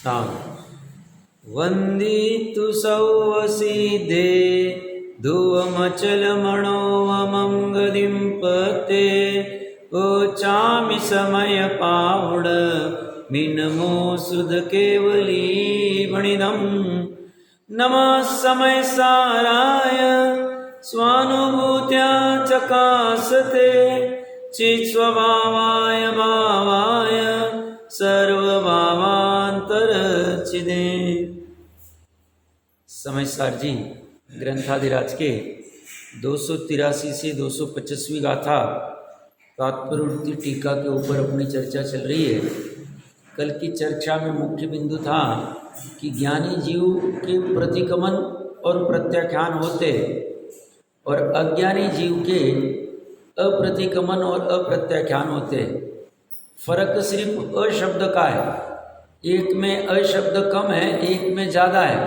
राम वंदितु सौवसीदे धुवमचलमणो वमंगलिं पते ओचामि समय पावड मिनमो सुध केवली वणिदं नमः समय साराय स्वानुभूत्या चकासते चित्स्वभावाय भावाय सर्वभावांतरचिदे। समयसार जी ग्रंथाधिराज के 283 से 225वीं गाथा तात्पर्य टीका के ऊपर अपनी चर्चा चल रही है। कल की चर्चा में मुख्य बिंदु था कि ज्ञानी जीव के प्रतिगमन और प्रत्याख्यान होते और अज्ञानी जीव के अप्रतिगमन और अप्रत्याख्यान होते। फर्क सिर्फ अ शब्द का है, एक में अ शब्द कम है, एक में ज़्यादा है,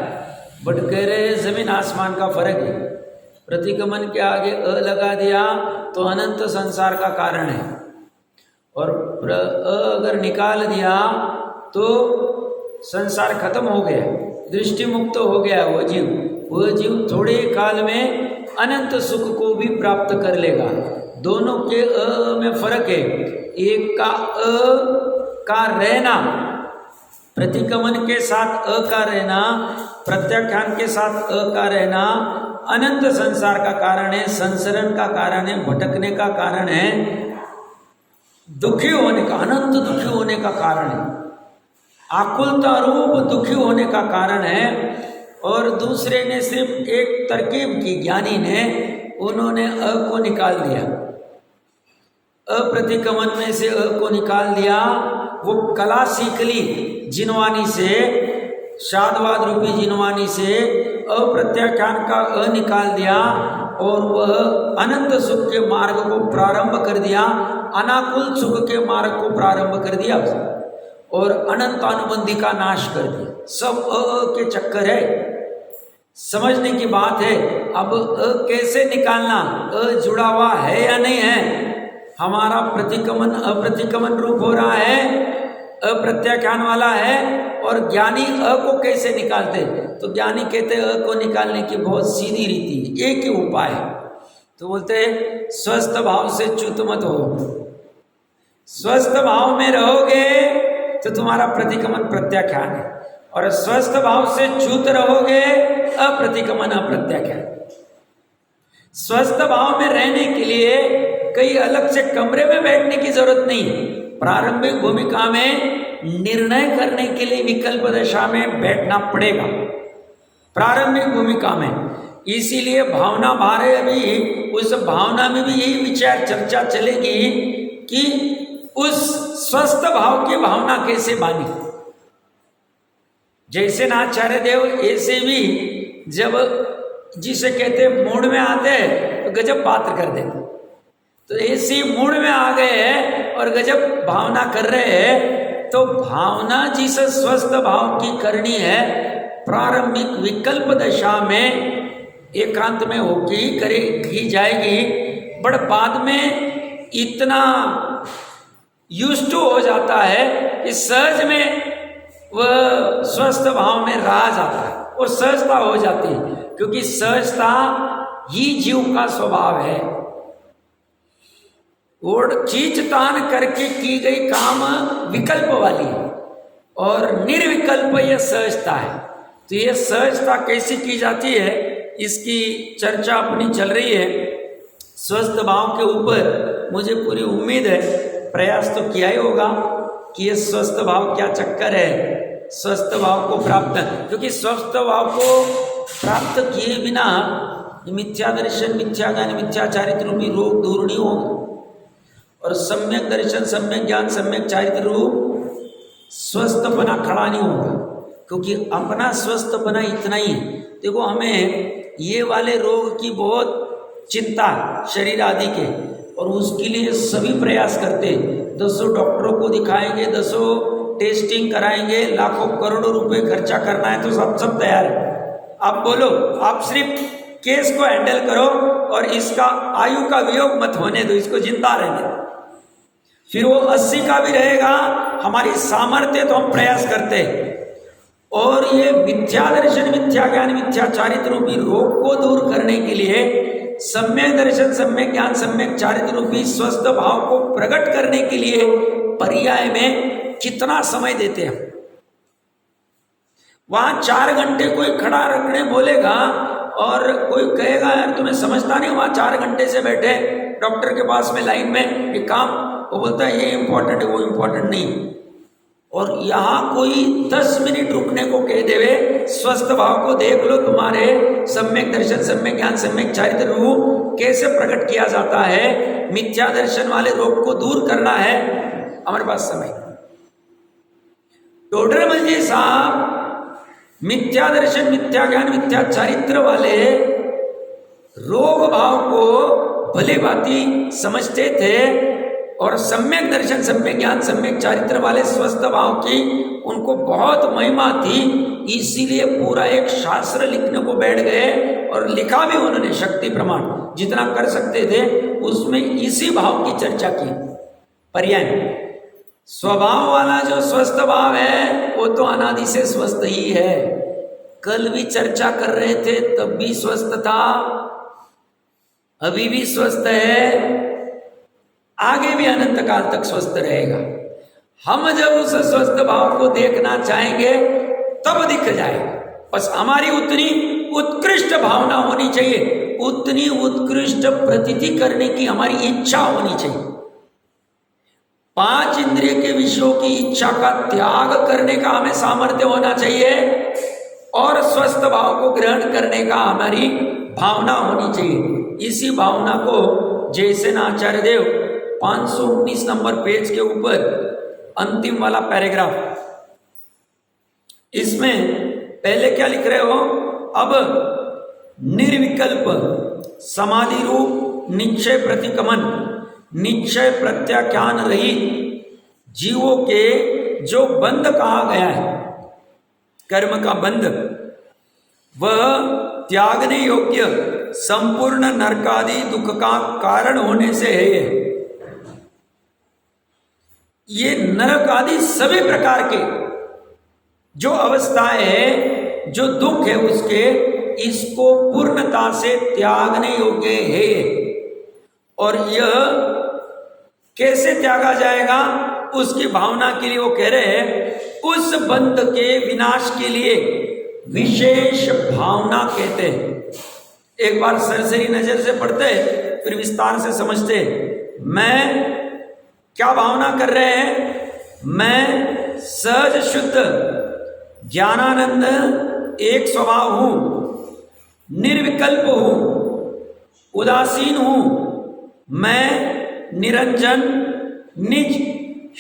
बट कह रहे हैं जमीन आसमान का फर्क है। प्रतिगमन के आगे अ लगा दिया तो अनंत संसार का कारण है, और अगर निकाल दिया तो संसार खत्म हो गया, दृष्टि मुक्त हो गया। वो जीव थोड़े काल में अनंत सुख को भी प्राप्त कर लेगा। दोनों के अ में फर्क है। एक का अ का रहना, प्रतिगमन के साथ अ का रहना, प्रत्याख्यान के साथ अ का रहना अनंत संसार का कारण है, संसरण का कारण है, भटकने का कारण है, दुखी होने का, अनंत दुखी होने का कारण है, आकुलता रूप दुखी होने का कारण है। और दूसरे ने सिर्फ एक तरकीब की, ज्ञानी ने, उन्होंने अ को निकाल दिया, अप्रतिगमन में से अ को निकाल दिया। वो कला सीख ली जिनवानी से, शादवाद रूपी जिनवानी से अप्रत्याख्यान का अ निकाल दिया और वह अनंत सुख के मार्ग को प्रारंभ कर दिया, अनाकुल सुख के मार्ग को प्रारंभ कर दिया और अनंत अनुबंधी का नाश कर दिया। सब अ के चक्कर है, समझने की बात है। अब अ कैसे निकालना, अ जुड़ा हुआ है या नहीं है। हमारा प्रतिगमन अप्रतिगमन रूप हो रहा है, अप्रत्याख्यान वाला है, और ज्ञानी अ को कैसे निकालते। तो ज्ञानी कहते हैं अ को निकालने की बहुत सीधी रीति है, एक ही उपाय है। तो बोलते हैं स्वस्थ भाव से च्युत मत हो। स्वस्थ भाव में रहोगे तो तुम्हारा प्रतिगमन प्रत्याख्यान है, और स्वस्थ भाव से च्युत रहोगे अप्रतिगमन अप्रत्याख्यान। स्वस्थ भाव में रहने के लिए कई अलग से कमरे में बैठने की जरूरत नहीं है। प्रारंभिक भूमिका में निर्णय करने के लिए विकल्प दशा में बैठना पड़ेगा, प्रारंभिक भूमिका में। इसीलिए भावना भारे, अभी उस भावना में भी यही विचार चर्चा चलेगी कि उस स्वस्थ भाव की भावना कैसे बानी। जैसे नाचार्य देव ऐसे भी जब जिसे कहते मूड में आते हैं तो गजब पात्र कर देते। तो ऐसी मूड में आ गए हैं और गजब भावना कर रहे हैं। तो भावना जिस स्वस्थ भाव की करनी है प्रारंभिक विकल्प दशा में एकांत में होगी की जाएगी, बट बाद में इतना यूज्ड टू हो जाता है कि सहज में वह स्वस्थ भाव में रहा जाता है और सहजता हो जाती है, क्योंकि सहजता ही जीव का स्वभाव है। और खींचतान करके की गई काम विकल्प वाली है और निर्विकल्प यह सहजता है। तो यह सहजता कैसी की जाती है इसकी चर्चा अपनी चल रही है। स्वस्थ भाव के ऊपर मुझे पूरी उम्मीद है, प्रयास तो किया ही होगा कि यह स्वस्थ भाव क्या चक्कर है, स्वस्थ भाव को प्राप्त, क्योंकि स्वस्थ भाव को प्राप्त किए बिना मिथ्या दर्शन, मिथ्या ज्ञान, मिथ्या चारित्र रूपी रोग दूर नहीं होगा, और सम्यक दर्शन, सम्यक ज्ञान, सम्यक चारित्र रूप स्वस्थपना खड़ा नहीं होगा। क्योंकि अपना स्वस्थपना इतना ही है। देखो, हमें ये वाले रोग की बहुत चिंता शरीर आदि के, और उसके लिए सभी प्रयास करते, 10 डॉक्टरों को दिखाएंगे, 10 टेस्टिंग कराएंगे, लाखों करोड़ों रुपए खर्चा करना है तो सब तैयार है। आप बोलो, आप सिर्फ केस को हैंडल करो और इसका आयु का वियोग मत होने दो, इसको जिंदा रहने दो। फिर वो 80 का भी रहेगा, हमारी सामर्थ्य तो हम प्रयास करते हैं, और ये मिथ्या दर्शन, मिथ्या ज्ञान, मिथ्या चारित्र रूपी रोग को दूर करने के लिए सम्यक दर्शन, सम्यक ज्ञान, सम्यक चारित्र रूपी स्वस्थ भाव को प्रकट करने के लिए पर्याय में कितना समय देते हैं। वहां 4 घंटे कोई खड़ा रखने बोलेगा और कोई कहेगा यार तुम्हें समझता नहीं, वहां 4 घंटे से बैठे डॉक्टर के पास में लाइन में एक काम, वो बोलता है ये इंपॉर्टेंट है, वो इंपॉर्टेंट नहीं। और यहाँ कोई 10 मिनट रुकने को कह देवे, स्वस्थ भाव को देख लो, तुम्हारे सम्यक दर्शन, सम्यक ज्ञान, सम्यक चारित्र रूप कैसे प्रकट किया जाता है, मिथ्या दर्शन वाले रोग को दूर करना है, हमारे पास समय। टोडरमल जी साहब मिथ्या दर्शन, मिथ्या ज्ञान, मिथ्या चारित्र वाले रोग भाव को भली भांति समझते थे और सम्यक दर्शन, सम्यक ज्ञान, सम्यक चारित्र वाले स्वस्थ भाव की उनको बहुत महिमा थी, इसीलिए पूरा एक शास्त्र लिखने को बैठ गए और लिखा भी उन्होंने, शक्ति प्रमाण जितना कर सकते थे उसमें इसी भाव की चर्चा की। पर्याय स्वभाव वाला जो स्वस्थ भाव है वो तो अनादि से स्वस्थ ही है। कल भी चर्चा कर रहे थे तब भी स्वस्थ था, अभी भी स्वस्थ है, आगे भी अनंत काल तक स्वस्थ रहेगा। हम जब उस स्वस्थ भाव को देखना चाहेंगे तब दिख जाएगा। बस हमारी उतनी उत्कृष्ट भावना होनी चाहिए, उतनी उत्कृष्ट प्रतीति करने की हमारी इच्छा होनी चाहिए। 5 इंद्रिय के विषयों की इच्छा का त्याग करने का हमें सामर्थ्य होना चाहिए और स्वस्थ भाव को ग्रहण करने का हमारी भावना होनी चाहिए। इसी भावना को जैसे न आचार्य देव 519 नंबर पेज के ऊपर अंतिम वाला पैराग्राफ, इसमें पहले क्या लिख रहे हो, अब निर्विकल्प समाधि रूप निश्चय प्रतिकमन, निश्चय प्रत्याख्यान रहित जीवों के जो बंध कहा गया है, कर्म का बंध, वह त्यागने योग्य संपूर्ण नरकादि दुख का कारण होने से है। ये नरक आदि सभी प्रकार के जो अवस्थाएं है, जो दुख है उसके, इसको पूर्णता से त्यागने योग्य है। और यह कैसे त्यागा जाएगा उसकी भावना के लिए वो कह रहे हैं, उस बंध के विनाश के लिए विशेष भावना कहते हैं। एक बार सरसरी नजर से पढ़ते फिर विस्तार से समझते। मैं क्या भावना कर रहे हैं, मैं सहज शुद्ध ज्ञानानंद एक स्वभाव हूं, निर्विकल्प हूं, उदासीन हूं, मैं निरंजन निज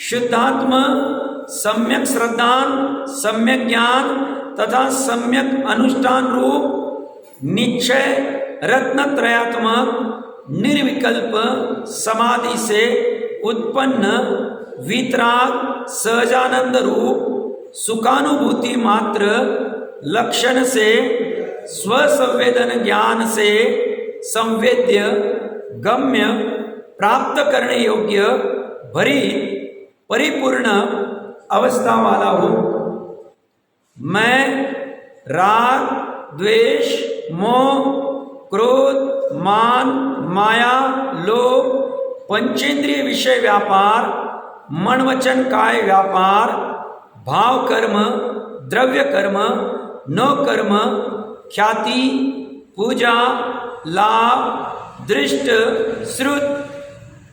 शुद्धात्म सम्यक श्रद्धान, सम्यक ज्ञान तथा सम्यक अनुष्ठान रूप निश्चय रत्नत्रयात्मक निर्विकल्प समाधि से उत्पन्न वितराग सहजानंद रूप सुखानुभूति मात्र लक्षण से स्वसंवेदन ज्ञान से संवेद्य गम्य प्राप्त करने योग्य भरी परिपूर्ण अवस्था वाला हूं। मैं राग द्वेष मोह क्रोध मान माया लोभ पंचेंद्रिय विषय व्यापार मन वचन काय व्यापार भाव कर्म द्रव्य कर्म न कर्म ख्याति पूजा लाभ दृष्ट श्रुत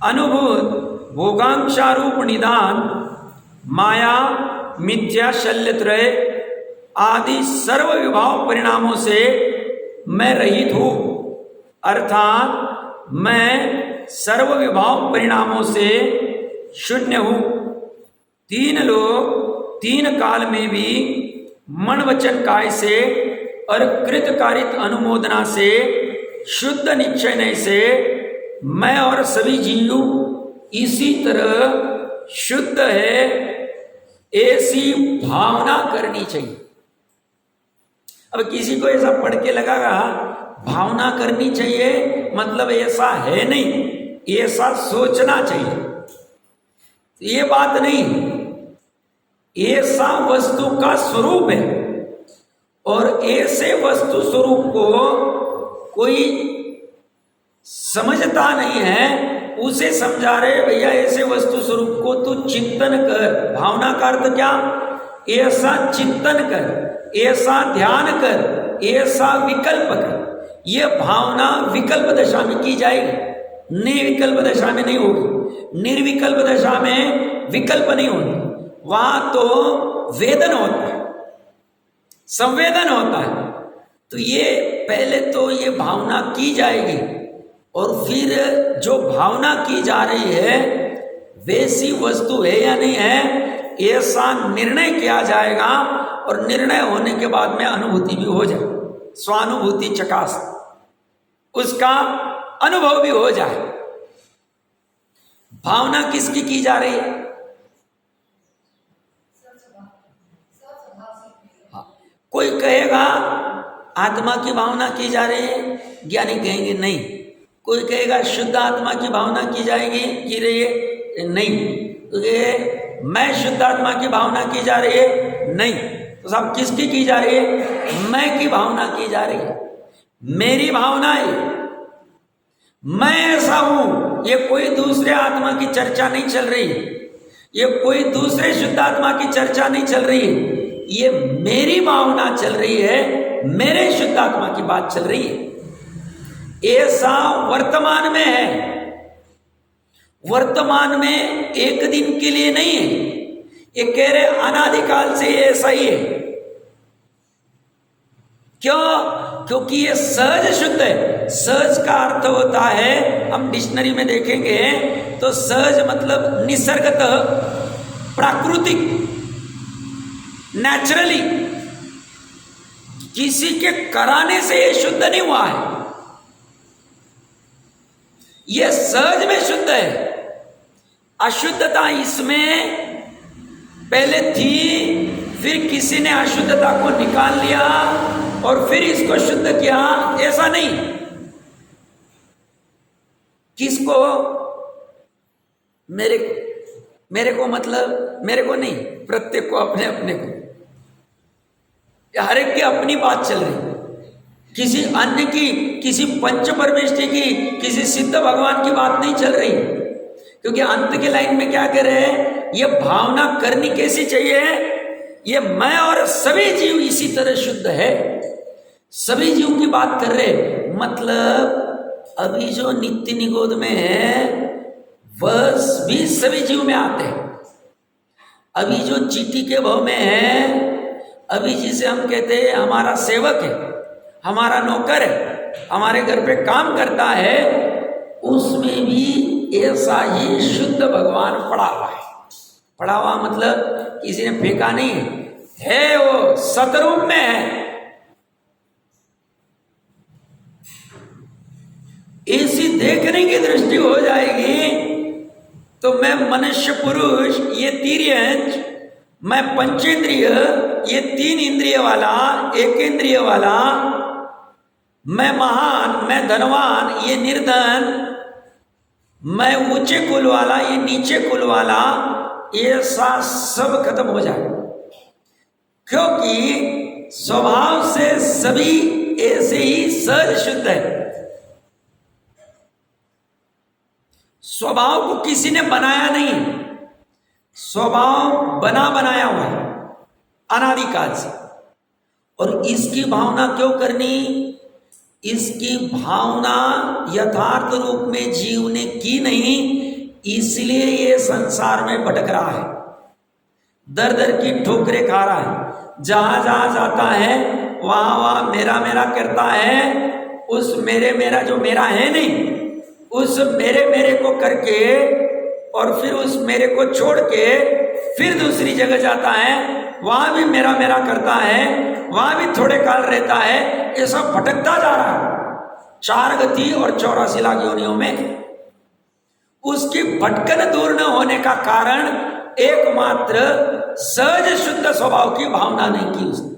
अनुभूत भोगांशारूप निदान माया मिथ्या शल्यत्रय आदि सर्व विभाव परिणामों से मैं रहित हूं, अर्थात मैं सर्व विभाव परिणामों से शून्य हूं। 3 लोग 3 काल में भी मन वचन काय से और कृतकारित अनुमोदना से शुद्ध निश्चय से मैं और सभी जीव इसी तरह शुद्ध है, ऐसी भावना करनी चाहिए। अब किसी को ऐसा पढ़ के लगेगा भावना करनी चाहिए मतलब ऐसा है नहीं, ऐसा सोचना चाहिए, ये बात नहीं, ऐसा वस्तु का स्वरूप है। और ऐसे वस्तु स्वरूप को कोई समझता नहीं है, उसे समझा रहे भैया ऐसे वस्तु स्वरूप को तू चिंतन कर। भावना का अर्थ क्या? ऐसा चिंतन कर, ऐसा ध्यान कर, ऐसा विकल्प कर। यह भावना विकल्प दशा में की जाएगी, निर्विकल्प दशा में नहीं होगी। निर्विकल्प दशा में विकल्प नहीं होती, वहां तो वेदन होता है, संवेदन होता है। तो ये पहले तो ये भावना की जाएगी और फिर जो भावना की जा रही है वैसी वस्तु है या नहीं है, ऐसा निर्णय किया जाएगा। और निर्णय होने के बाद में अनुभूति भी हो जाए, स्वानुभूति चकास, उसका अनुभव भी हो जाए। भावना किसकी की जा रही है? कोई कहेगा आत्मा की भावना की जा रही है, ज्ञानी कहेंगे नहीं। कोई कहेगा शुद्ध आत्मा की भावना की जाएगी, की रही है, नहीं। तो मैं शुद्ध आत्मा की भावना की जा रही है, नहीं। तो साहब किसकी की जा रही है? मैं की भावना की जा रही है, मेरी भावना है, मैं ऐसा हूं। ये कोई दूसरे आत्मा की चर्चा नहीं चल रही, ये कोई दूसरे शुद्ध आत्मा की चर्चा नहीं चल रही है, ये मेरी भावना चल रही है, मेरे शुद्ध आत्मा की बात चल रही है। ऐसा वर्तमान में है, वर्तमान में एक दिन के लिए नहीं है। ये कह रहे अनादिकाल से ऐसा ही है। क्यों? क्योंकि ये सहज शुद्ध है। सहज का अर्थ होता है, हम डिक्शनरी में देखेंगे तो सहज मतलब निसर्गतः, प्राकृतिक, नेचुरली, किसी के कराने से ये शुद्ध नहीं हुआ है, ये सहज में शुद्ध है। अशुद्धता इसमें पहले थी, फिर किसी ने अशुद्धता को निकाल लिया और फिर इसको शुद्ध किया, ऐसा नहीं। किसको? मेरे को मतलब मेरे को नहीं, प्रत्येक को, अपने अपने को। हर एक की अपनी बात चल रही, किसी अन्य की, किसी पंच परमेष्टि की, किसी सिद्ध भगवान की बात नहीं चल रही। क्योंकि अंत के लाइन में क्या कह रहे हैं? ये भावना करनी कैसी चाहिए? ये मैं और सभी जीव इसी तरह शुद्ध है। सभी जीव की बात कर रहे, मतलब अभी जो नित्य निगोद में है वह भी सभी जीव में आते हैं। अभी जो चीटी के भाव में है, अभी जिसे हम कहते हैं हमारा सेवक है, हमारा नौकर है, हमारे घर पे काम करता है, उसमें भी ऐसा ही शुद्ध भगवान पड़ा हुआ है। पड़ा हुआ मतलब किसी ने फेंका नहीं है, वो सतरूप में है। ऐसी देखने की दृष्टि हो जाएगी तो मैं मनुष्य पुरुष, ये तिर्यंच, मैं पंचेंद्रिय, ये 3 इंद्रिय वाला, 1 इंद्रिय वाला, मैं महान, मैं धनवान, ये निर्धन, मैं ऊंचे कुल वाला, ये नीचे कुल वाला, ये सब खत्म हो जाए। क्योंकि स्वभाव से सभी ऐसे ही सहज शुद्ध है। स्वभाव को किसी ने बनाया नहीं, स्वभाव बना बनाया हुआ है अनादिकाल से। और इसकी भावना क्यों करनी? इसकी भावना यथार्थ रूप में जीव ने की नहीं, इसलिए ये संसार में भटक रहा है, दर दर की ठोकरें खा रहा है। जहां जहां जाता है वहां वहां मेरा मेरा करता है। उस मेरे मेरा जो मेरा है नहीं, उस मेरे मेरे को करके और फिर उस मेरे को छोड़ के फिर दूसरी जगह जाता है, वहां भी मेरा मेरा करता है, वहां भी थोड़े काल रहता है। ये सब भटकता जा रहा है 4 गति और 84 लाख योनियों में। उसकी भटकन दूर न होने का कारण एकमात्र सहज शुद्ध स्वभाव की भावना नहीं की उसने,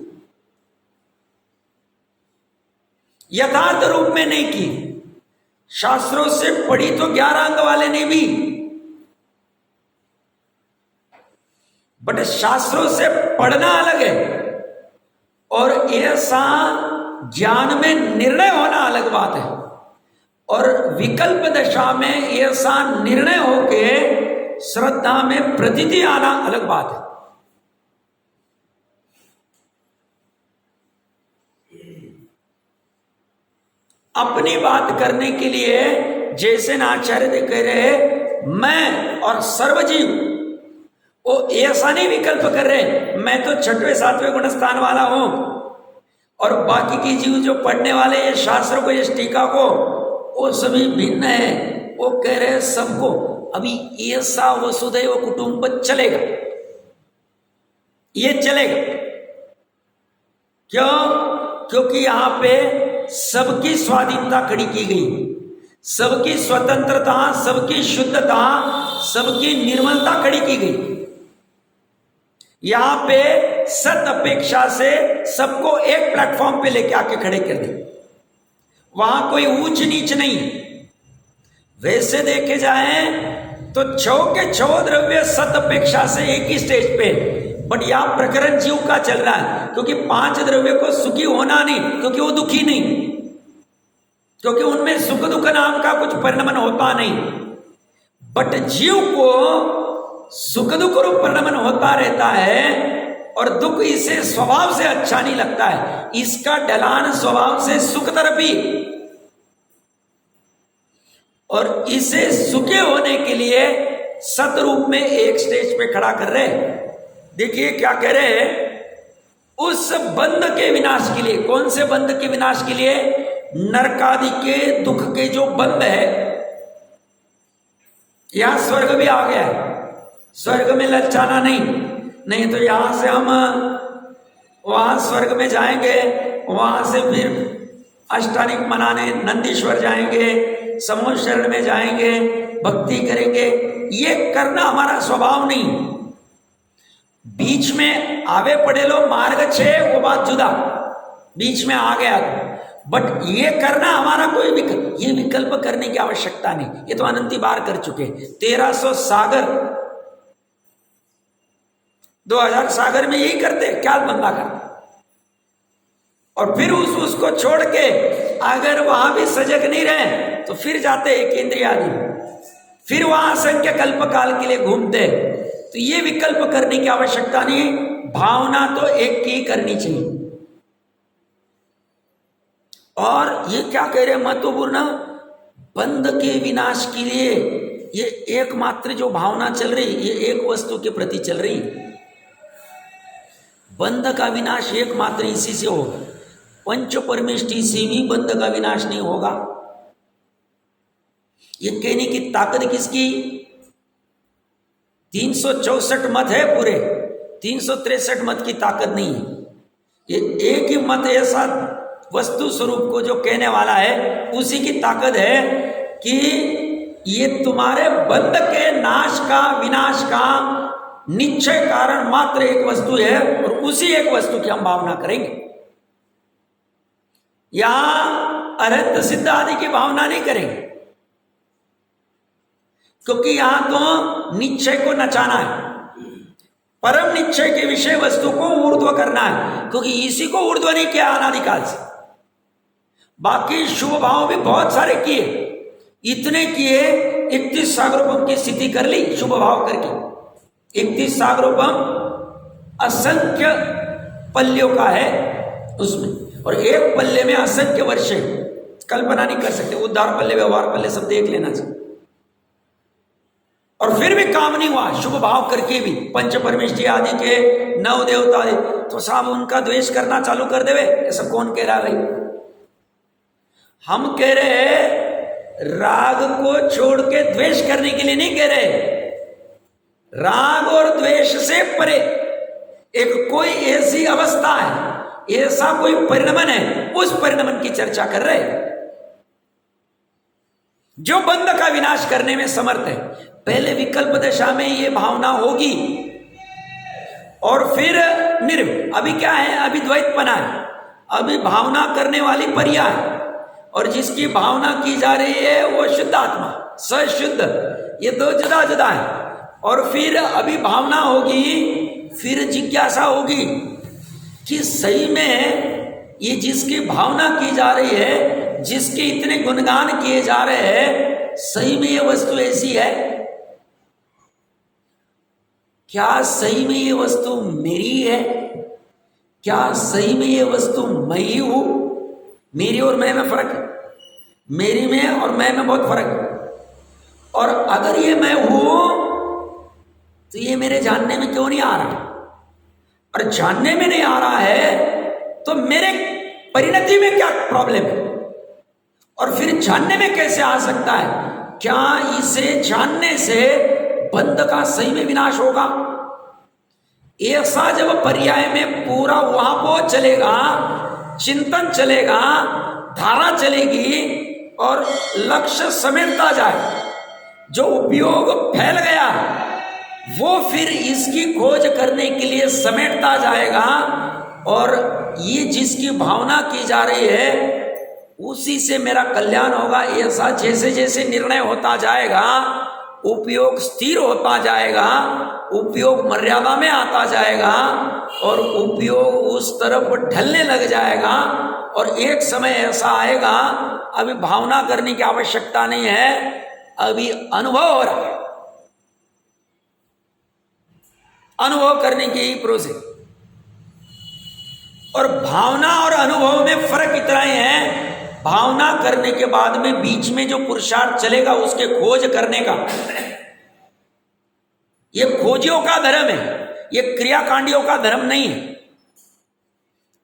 यथार्थ रूप में नहीं की। शास्त्रों से पढ़ी तो 11 अंग वाले ने भी, बट शास्त्रों से पढ़ना अलग है और ऐसा ज्ञान में निर्णय होना अलग बात है, और विकल्प दशा में ऐसा निर्णय होके श्रद्धा में प्रतीति आना अलग बात है। अपनी बात करने के लिए जैसे ना आचार्य कह रहे मैं और सर्वजीव, वो ऐसा नहीं विकल्प कर रहे मैं तो 6वें 7वें गुण स्थान वाला हूं और बाकी की जीव जो पढ़ने वाले ये शास्त्र को, इस टीका को, वो सभी भिन्न है। वो कह रहे सबको अभी ऐसा वसुधैव कुटुंब चलेगा, ये चलेगा। क्यों? क्योंकि यहां पे सबकी स्वाधीनता खड़ी की गई, सबकी स्वतंत्रता, सबकी शुद्धता, सबकी निर्मलता खड़ी की गई। यहां पे सत अपेक्षा से सबको एक प्लेटफॉर्म पे लेके आके खड़े कर दे। वहां कोई ऊंच नीच नहीं। वैसे देखे जाए तो 6 के 6 द्रव्य सत अपेक्षा से एक ही स्टेज पे, बट यहां प्रकरण जीव का चल रहा है, क्योंकि 5 द्रव्य को सुखी होना नहीं, क्योंकि वो दुखी नहीं, क्योंकि उनमें सुख दुख नाम का कुछ परिणमन होता नहीं। बट जीव को सुख दुख रूप परिणमन होता रहता है, और दुख इसे स्वभाव से अच्छा नहीं लगता है, इसका ढलान स्वभाव से सुख तरफी, और इसे सुखे होने के लिए सतरूप में एक स्टेज पे खड़ा कर रहे। देखिए क्या कह रहे हैं, उस बंध के विनाश के लिए। कौन से बंध के विनाश के लिए? नरकादि के दुख के जो बंध है। यहां स्वर्ग भी आ गया है, स्वर्ग में ललचाना नहीं तो यहां से हम वहां स्वर्ग में जाएंगे, वहां से फिर अष्टानिक मनाने नंदीश्वर जाएंगे, समूह शरण में जाएंगे, भक्ति करेंगे। ये करना हमारा स्वभाव नहीं। बीच में आवे पड़े लो मार्ग 6, वो बात जुदा, बीच में आ गया, बट ये करना हमारा कोई विकल्प, ये विकल्प करने की आवश्यकता नहीं। ये तो अनंती बार कर चुके। 1300 सागर, 2000 सागर में यही करते, क्या बंदा करता। और फिर उसको छोड़ के अगर वहां भी सजग नहीं रहे तो फिर जाते एक इंद्रिय आदि, फिर वहां असंख्य कल्प काल के लिए घूमते। तो ये विकल्प करने की आवश्यकता नहीं, भावना तो एक की करनी चाहिए। और ये क्या कह रहे महत्वपूर्ण, बंध के विनाश के लिए ये एकमात्र जो भावना चल रही, ये एक वस्तु के प्रति चल रही। बंध का विनाश एकमात्र इसी से होगा, पंच परमेष्टि से भी बंध का विनाश नहीं होगा। ये कहने की ताकत किसकी? 364 मत है पूरे, 363 मत की ताकत नहीं है। ये एक ही मत ऐसा वस्तु स्वरूप को जो कहने वाला है, उसी की ताकत है कि ये तुम्हारे बंध के नाश का, विनाश का निश्चय कारण मात्र एक वस्तु है, और उसी एक वस्तु की हम भावना करेंगे। यहां अरहत सिद्ध आदि की भावना नहीं करेंगे, क्योंकि यहां तो निश्चय को नचाना है, परम निश्चय के विषय वस्तु को ऊर्ध्व करना है, क्योंकि इसी को ऊर्ध्व नहीं किया अनादिकाल से। बाकी शुभ भाव भी बहुत सारे किए, इतने किए 31 सागरोपम की स्थिति कर ली शुभ भाव करके। 31 सागरोपम असंख्य पल्लियों का है उसमें, और एक पल्ले में असंख्य वर्ष है, कल्पना नहीं कर सकते। उद्धार पल्ले, व्यवहार पल्ले सब देख लेना चाहिए। और फिर भी काम नहीं हुआ शुभ भाव करके भी, पंच परमेष्टि आदि के 9 देवता आदि, तो साहब उनका द्वेष करना चालू कर देवे, ऐसा कौन कह रहा भाई? हम कह रहे हैं राग को छोड़ के द्वेष करने के लिए नहीं कह रहे। राग और द्वेष से परे एक कोई ऐसी अवस्था है, ऐसा कोई परिणमन है, उस परिणमन की चर्चा कर रहे हैं जो बंध का विनाश करने में समर्थ है। पहले विकल्प दशा में ये भावना होगी, और फिर अभी क्या है, अभी द्वैतपना है, अभी भावना करने वाली परिया है, और जिसकी भावना की जा रही है वो शुद्ध आत्मा, सशुद्ध, ये दो जुदा जुदा है। और फिर अभी भावना होगी, फिर जिज्ञासा होगी, कि सही में ये जिसकी भावना की जा रही है, जिसके इतने गुणगान किए जा रहे हैं, सही में ये वस्तु ऐसी है क्या? सही में ये वस्तु मेरी है क्या? सही में ये वस्तु मैं ही हूं? मेरी और मैं में फर्क है, मेरी में और मैं में बहुत फर्क है। और अगर ये मैं हूं तो ये मेरे जानने में क्यों नहीं आ रहा? और जानने में नहीं आ रहा है तो मेरे परिणति में क्या प्रॉब्लम है? और फिर जानने में कैसे आ सकता है? क्या इसे जानने से बंध का सही में विनाश होगा? ऐसा जब पर्याय में पूरा वहां पहुंच चलेगा, चिंतन चलेगा, धारा चलेगी और लक्ष्य समेटता जाए, जो उपयोग फैल गया वो फिर इसकी खोज करने के लिए समेटता जाएगा, और ये जिसकी भावना की जा रही है उसी से मेरा कल्याण होगा। ऐसा जैसे जैसे निर्णय होता जाएगा, उपयोग स्थिर होता जाएगा, उपयोग मर्यादा में आता जाएगा, और उपयोग उस तरफ ढलने लग जाएगा। और एक समय ऐसा आएगा, अभी भावना करने की आवश्यकता नहीं है, अभी अनुभव हो रहा है, अनुभव करने की ही प्रोसेस। और भावना और अनुभव में फर्क इतना ही है, भावना करने के बाद में बीच में जो पुरुषार्थ चलेगा उसके खोज करने का, ये खोजियों का धर्म है, ये क्रियाकांडियों का धर्म नहीं है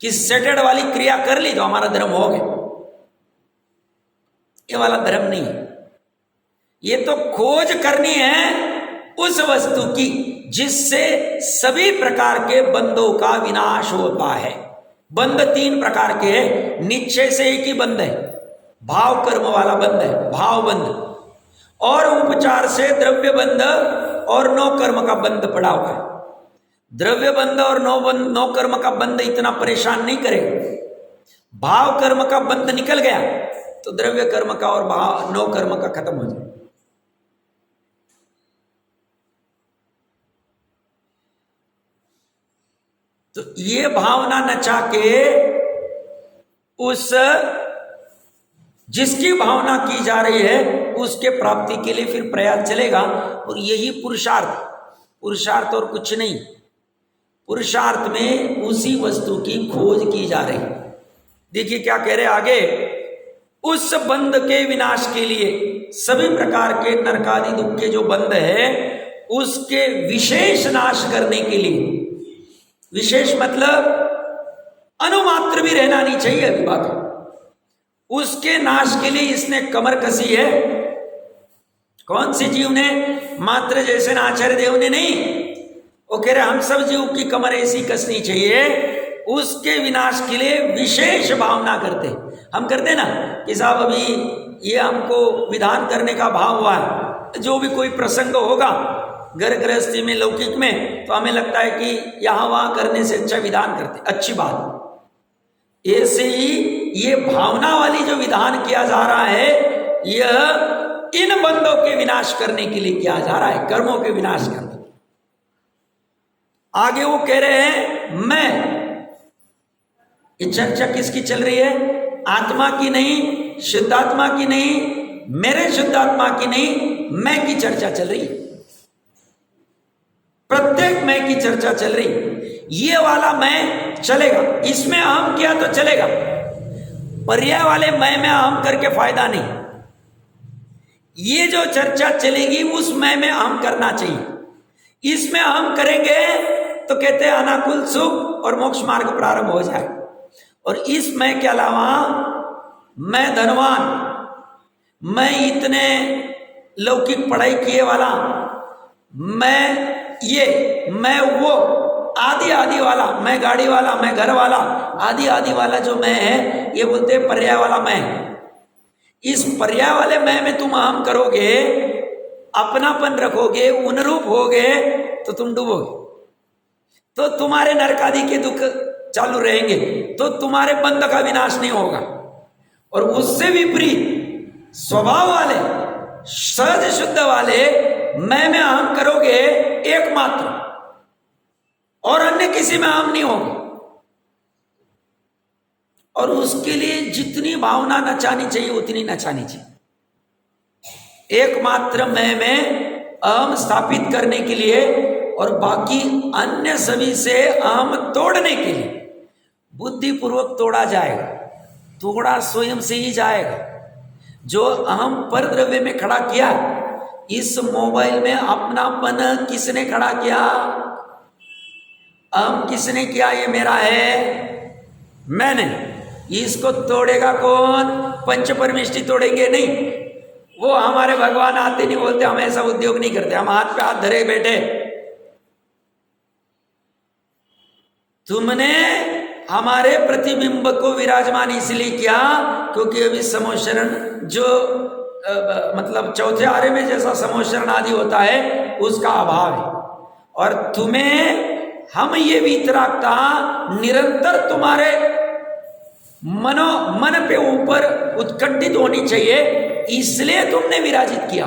कि सेटेड वाली क्रिया कर ली तो हमारा धर्म हो गया, ये वाला धर्म नहीं है। ये तो खोज करनी है उस वस्तु की जिससे सभी प्रकार के बंधों का विनाश होता है। बंध तीन प्रकार के हैं, निश्चय से एक ही बंध है, भाव कर्म वाला बंध है, भाव बंध, और उपचार से द्रव्य बंध और नो कर्म का बंध पड़ा हुआ है। द्रव्य बंध और नो कर्म का बंध इतना परेशान नहीं करेगा। भाव कर्म का बंध निकल गया तो द्रव्य कर्म का और भाव नो कर्म का खत्म हो जाए। तो ये भावना नचा के उस जिसकी भावना की जा रही है उसके प्राप्ति के लिए फिर प्रयास चलेगा। और यही पुरुषार्थ और कुछ नहीं। पुरुषार्थ में उसी वस्तु की खोज की जा रही है। देखिए क्या कह रहे आगे, उस बंध के विनाश के लिए सभी प्रकार के नरकादि दुख के जो बंध है उसके विशेष नाश करने के लिए, विशेष मतलब अनुमात्र भी रहना नहीं चाहिए अभी बात, उसके नाश के लिए इसने कमर कसी है। कौन से जीव ने? मात्र जैसे ना आचार्य देव ने नहीं, वो कह रहे हम सब जीव की कमर ऐसी कसनी चाहिए, उसके विनाश के लिए विशेष भावना करते। हम करते ना कि साहब अभी ये हमको विधान करने का भाव हुआ है, जो भी कोई प्रसंग होगा घर गृहस्थी में लौकिक में, तो हमें लगता है कि यहाँ वहाँ करने से अच्छा विधान करते, अच्छी बात। ऐसे ही ये भावना वाली जो विधान किया जा रहा है यह इन बंधों के विनाश करने के लिए किया जा रहा है, कर्मों के विनाश करने। आगे वो कह रहे हैं मैं, ये चर्चा किसकी चल रही है? आत्मा की नहीं, शुद्धात्मा की नहीं, मेरे शुद्धात्मा की नहीं, मैं की चर्चा चल रही है। प्रत्येक मैं की चर्चा चल रही। ये वाला मैं चलेगा, इसमें अहम किया तो चलेगा, पर्याय वाले मैं में अहम करके फायदा नहीं। ये जो चर्चा चलेगी उस मैं में अहम करना चाहिए। इसमें अहम करेंगे तो कहते हैं अनाकुल सुख और मोक्ष मार्ग प्रारंभ हो जाए। और इस मैं के अलावा मैं धनवान, मैं इतने लौकिक पढ़ाई किए वाला, मैं ये, मैं वो, आदि आदि वाला, मैं गाड़ी वाला, मैं घर वाला, आदि आदि वाला जो मैं है, ये बोलते हैं पर्याय वाला मैं। इस पर्याय वाले मैं में तुम अहम करोगे, अपनापन रखोगे, उनरूप होगे तो तुम डूबोगे, तो तुम्हारे नरकादि के दुख चालू रहेंगे, तो तुम्हारे बंध का विनाश नहीं होगा। और उससे विपरीत स्वभाव वाले, सहज शुद्ध वाले मैं में अहम करोगे एकमात्र, और अन्य किसी में अहम नहीं होगा, और उसके लिए जितनी भावना नचानी चाहिए उतनी नचानी चाहिए। एकमात्र मैं में अहम स्थापित करने के लिए और बाकी अन्य सभी से अहम तोड़ने के लिए बुद्धिपूर्वक तोड़ा जाएगा, तोड़ा स्वयं से ही जाएगा। जो अहम पर द्रव्य में खड़ा किया, इस मोबाइल में अपनापन किसने खड़ा किया? अहम किसने किया? ये मेरा है, मैंने। इसको तोड़ेगा कौन? पंच परमेष्टि तोड़ेंगे नहीं। वो हमारे भगवान आते नहीं, बोलते हम ऐसा उद्योग नहीं करते, हम हाथ पे हाथ धरे बैठे। तुमने हमारे प्रतिबिंब को विराजमान इसलिए किया क्योंकि अभी समोशरण जो मतलब चौथे आर्य में जैसा समोशरण आदि होता है उसका अभाव है। और तुम्हें हम ये वीतरागता निरंतर तुम्हारे मन पे ऊपर उत्कंठित होनी चाहिए, इसलिए तुमने विराजित किया।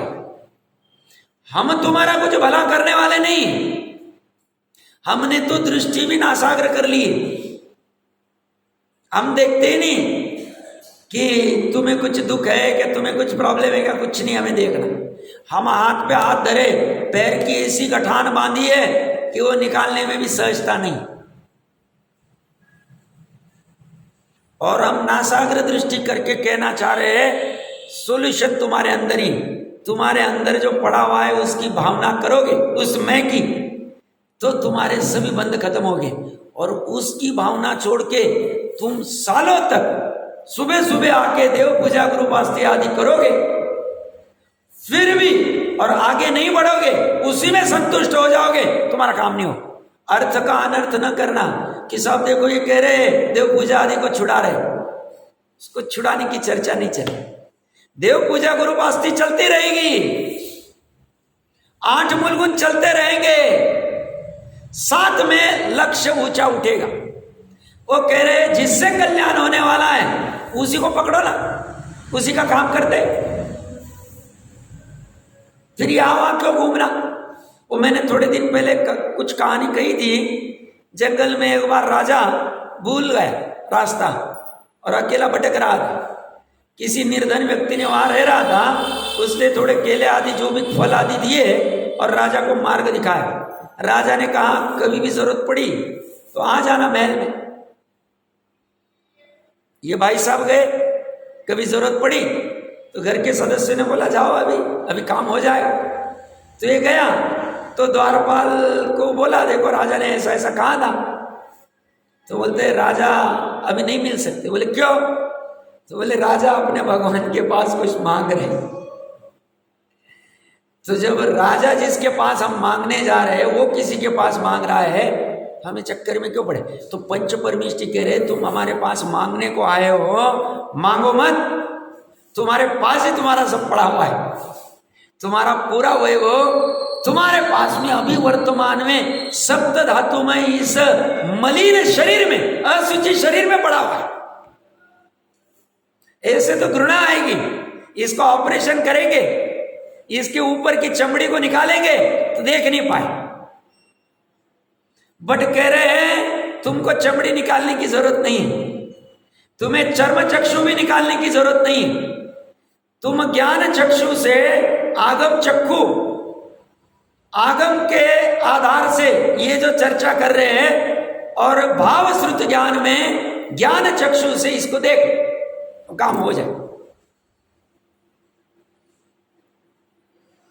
हम तुम्हारा कुछ भला करने वाले नहीं, हमने तो दृष्टि भी नासाग्र कर ली। हम देखते ही नहीं कि तुम्हें कुछ दुख है, कि तुम्हें कुछ प्रॉब्लम है, क्या कुछ नहीं हमें देखना। हम हाथ पे हाथ धरे, पैर की ऐसी गठान बांधी है कि वो निकालने में भी सहजता नहीं। और हम नासाग्र दृष्टि करके कहना चाह रहे हैं सोल्यूशन तुम्हारे अंदर ही, तुम्हारे अंदर जो पड़ा हुआ है उसकी भावना करोगे, उस मैं की, तो तुम्हारे सभी बंध खत्म हो गए। और उसकी भावना छोड़ के तुम सालों तक सुबह सुबह आके देव पूजा गुरु उपासना आदि करोगे, फिर भी और आगे नहीं बढ़ोगे, उसी में संतुष्ट हो जाओगे, तुम्हारा काम नहीं हो। अर्थ का अनर्थ न करना कि सब देखो ये कह रहे देव पूजा आदि को छुड़ा रहे, उसको छुड़ाने की चर्चा नहीं चले। देव पूजा गुरु उपासना चलती रहेगी, 8 मूलगुण चलते रहेंगे, साथ में लक्ष्य ऊंचा उठेगा। वो कह रहे जिससे कल्याण होने वाला है उसी को पकड़ो ना, उसी का काम करते। फिर यहाँ वहां क्यों घूमना? वो मैंने थोड़े दिन पहले कुछ कहानी कही थी। जंगल में एक बार राजा भूल गए रास्ता और अकेला भटक रहा था। किसी निर्धन व्यक्ति ने वहां रह रहा था, उसने थोड़े केले आदि जो भी फल आदि दिए और राजा को मार्ग दिखाया। राजा ने कहा कभी भी जरूरत पड़ी तो आ जाना महल में। ये भाई साहब गए, कभी जरूरत पड़ी तो घर के सदस्य ने बोला जाओ अभी काम हो जाएगा। तो ये गया तो द्वारपाल को बोला देखो राजा ने ऐसा ऐसा कहा था। तो बोलते राजा अभी नहीं मिल सकते। बोले क्यों? तो बोले राजा अपने भगवान के पास कुछ मांग रहे हैं। तो जब राजा जिसके पास हम मांगने जा रहे हैं वो किसी के पास मांग रहा है, हमें चक्कर में क्यों पड़े? तो पंच परमेष्टि कह रहे तुम हमारे पास मांगने को आए हो, मांगो मत, तुम्हारे पास ही तुम्हारा सब पड़ा हुआ है, तुम्हारा पूरा वैभव तुम्हारे पास में अभी वर्तमान में सप्त धातु में इस मलिन शरीर में, असुचि शरीर में पड़ा हुआ है। ऐसे तो घृणा आएगी, इसका ऑपरेशन करेंगे, इसके ऊपर की चमड़ी को निकालेंगे तो देख नहीं पाए। बट कह रहे हैं तुमको चमड़ी निकालने की जरूरत नहीं है, तुम्हें चर्म चक्षु भी निकालने की जरूरत नहीं, तुम ज्ञान चक्षु से आगम चक्षु, आगम के आधार से ये जो चर्चा कर रहे हैं और भाव श्रुत ज्ञान में ज्ञान चक्षु से इसको देख तो काम हो जाए।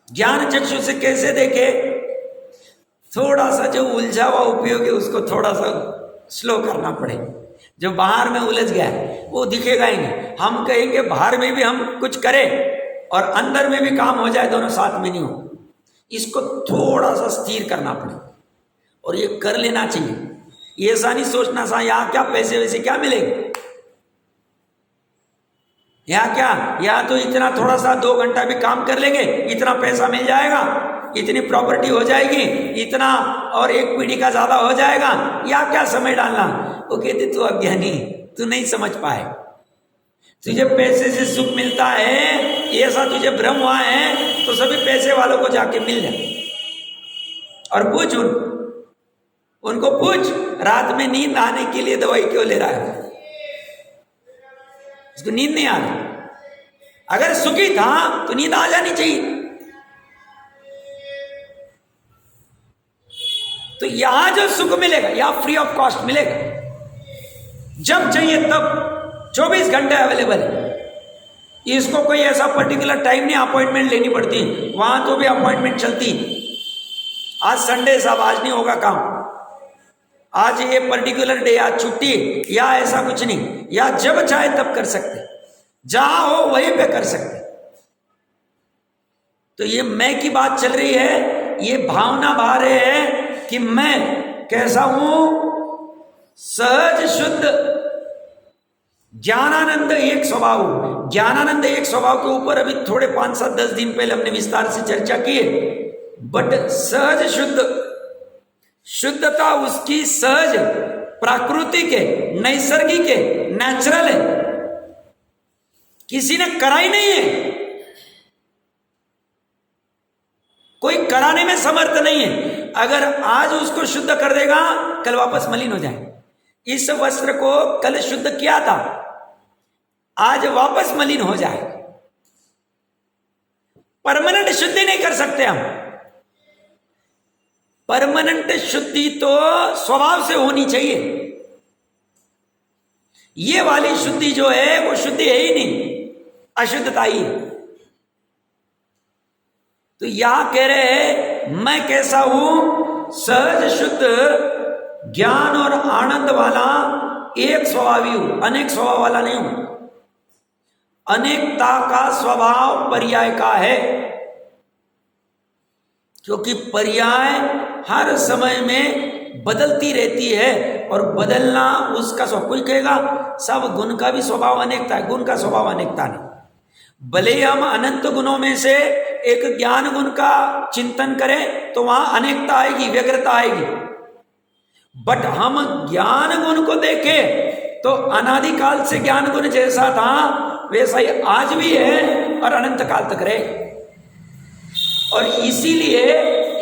ज्ञान चक्षु से कैसे देखे? थोड़ा सा जो उलझा हुआ उपयोग है उसको थोड़ा सा स्लो करना पड़े। जो बाहर में उलझ गया है वो दिखेगा ही नहीं। हम कहेंगे बाहर में भी हम कुछ करें और अंदर में भी काम हो जाए, दोनों साथ में नहीं हो। इसको थोड़ा सा स्थिर करना पड़े और ये कर लेना चाहिए। ऐसा नहीं सोचना सा यहाँ क्या पैसे वैसे क्या मिलेंगे, यहाँ क्या, यहाँ तो इतना थोड़ा सा 2 घंटा भी काम कर लेंगे इतना पैसा मिल जाएगा, इतनी प्रॉपर्टी हो जाएगी, इतना और 1 पीढ़ी का ज्यादा हो जाएगा, या क्या समय डालना। वो कहते तू अज्ञानी, तू नहीं समझ पाए, तुझे पैसे से सुख मिलता है ऐसा तुझे भ्रम हुआ है तो सभी पैसे वालों को जाके मिल जाए और पूछ उनको पूछ रात में नींद आने के लिए दवाई क्यों ले रहा है। उसको नींद नहीं आ रही। अगर सुखी था तो नींद आ जानी चाहिए। तो यहां जो सुख मिलेगा या फ्री ऑफ कॉस्ट मिलेगा, जब चाहिए तब 24 घंटे अवेलेबल है। इसको कोई ऐसा पर्टिकुलर टाइम नहीं अपॉइंटमेंट लेनी पड़ती, वहां तो भी अपॉइंटमेंट चलती। आज संडे साहब, आज नहीं होगा काम, आज ये पर्टिकुलर डे, आज छुट्टी, या ऐसा कुछ नहीं, या जब चाहे तब कर सकते, जहां हो वहीं पे कर सकते। तो ये मैं की बात चल रही है, ये भावना बहा रहे हैं कि मैं कैसा हूं, सहज शुद्ध ज्ञानानंद एक स्वभाव हूं। ज्ञानानंद एक स्वभाव के ऊपर अभी थोड़े 5, 7, 10 दिन पहले हमने विस्तार से चर्चा की है। बट सहज शुद्ध, शुद्धता उसकी सहज, प्राकृतिक है, नैसर्गिक है, नेचुरल है, किसी ने कराई नहीं है, कोई कराने में समर्थ नहीं है। अगर आज उसको शुद्ध कर देगा, कल वापस मलिन हो जाए। इस वस्त्र को कल शुद्ध किया था, आज वापस मलिन हो जाए। परमानेंट शुद्धि नहीं कर सकते हम। परमानेंट शुद्धि तो स्वभाव से होनी चाहिए। ये वाली शुद्धि जो है वो शुद्धि है ही नहीं, अशुद्धता ही है। तो यहां कह रहे हैं मैं कैसा हूं, सहज शुद्ध ज्ञान और आनंद वाला एक स्वभावी हूं, अनेक स्वभाव वाला नहीं हूं। अनेकता का स्वभाव पर्याय का है, क्योंकि पर्याय हर समय में बदलती रहती है और बदलना उसका स्वभाव। कोई कहेगा सब गुण का भी स्वभाव अनेकता है, गुण का स्वभाव अनेकता नहीं। भले हम अनंत गुणों में से एक ज्ञान गुण का चिंतन करें तो वहां अनेकता आएगी, व्यग्रता आएगी। बट हम ज्ञान गुण को देखें तो अनादिकाल से ज्ञान गुण जैसा था वैसा ही आज भी है और अनंत काल तक रहे। और इसीलिए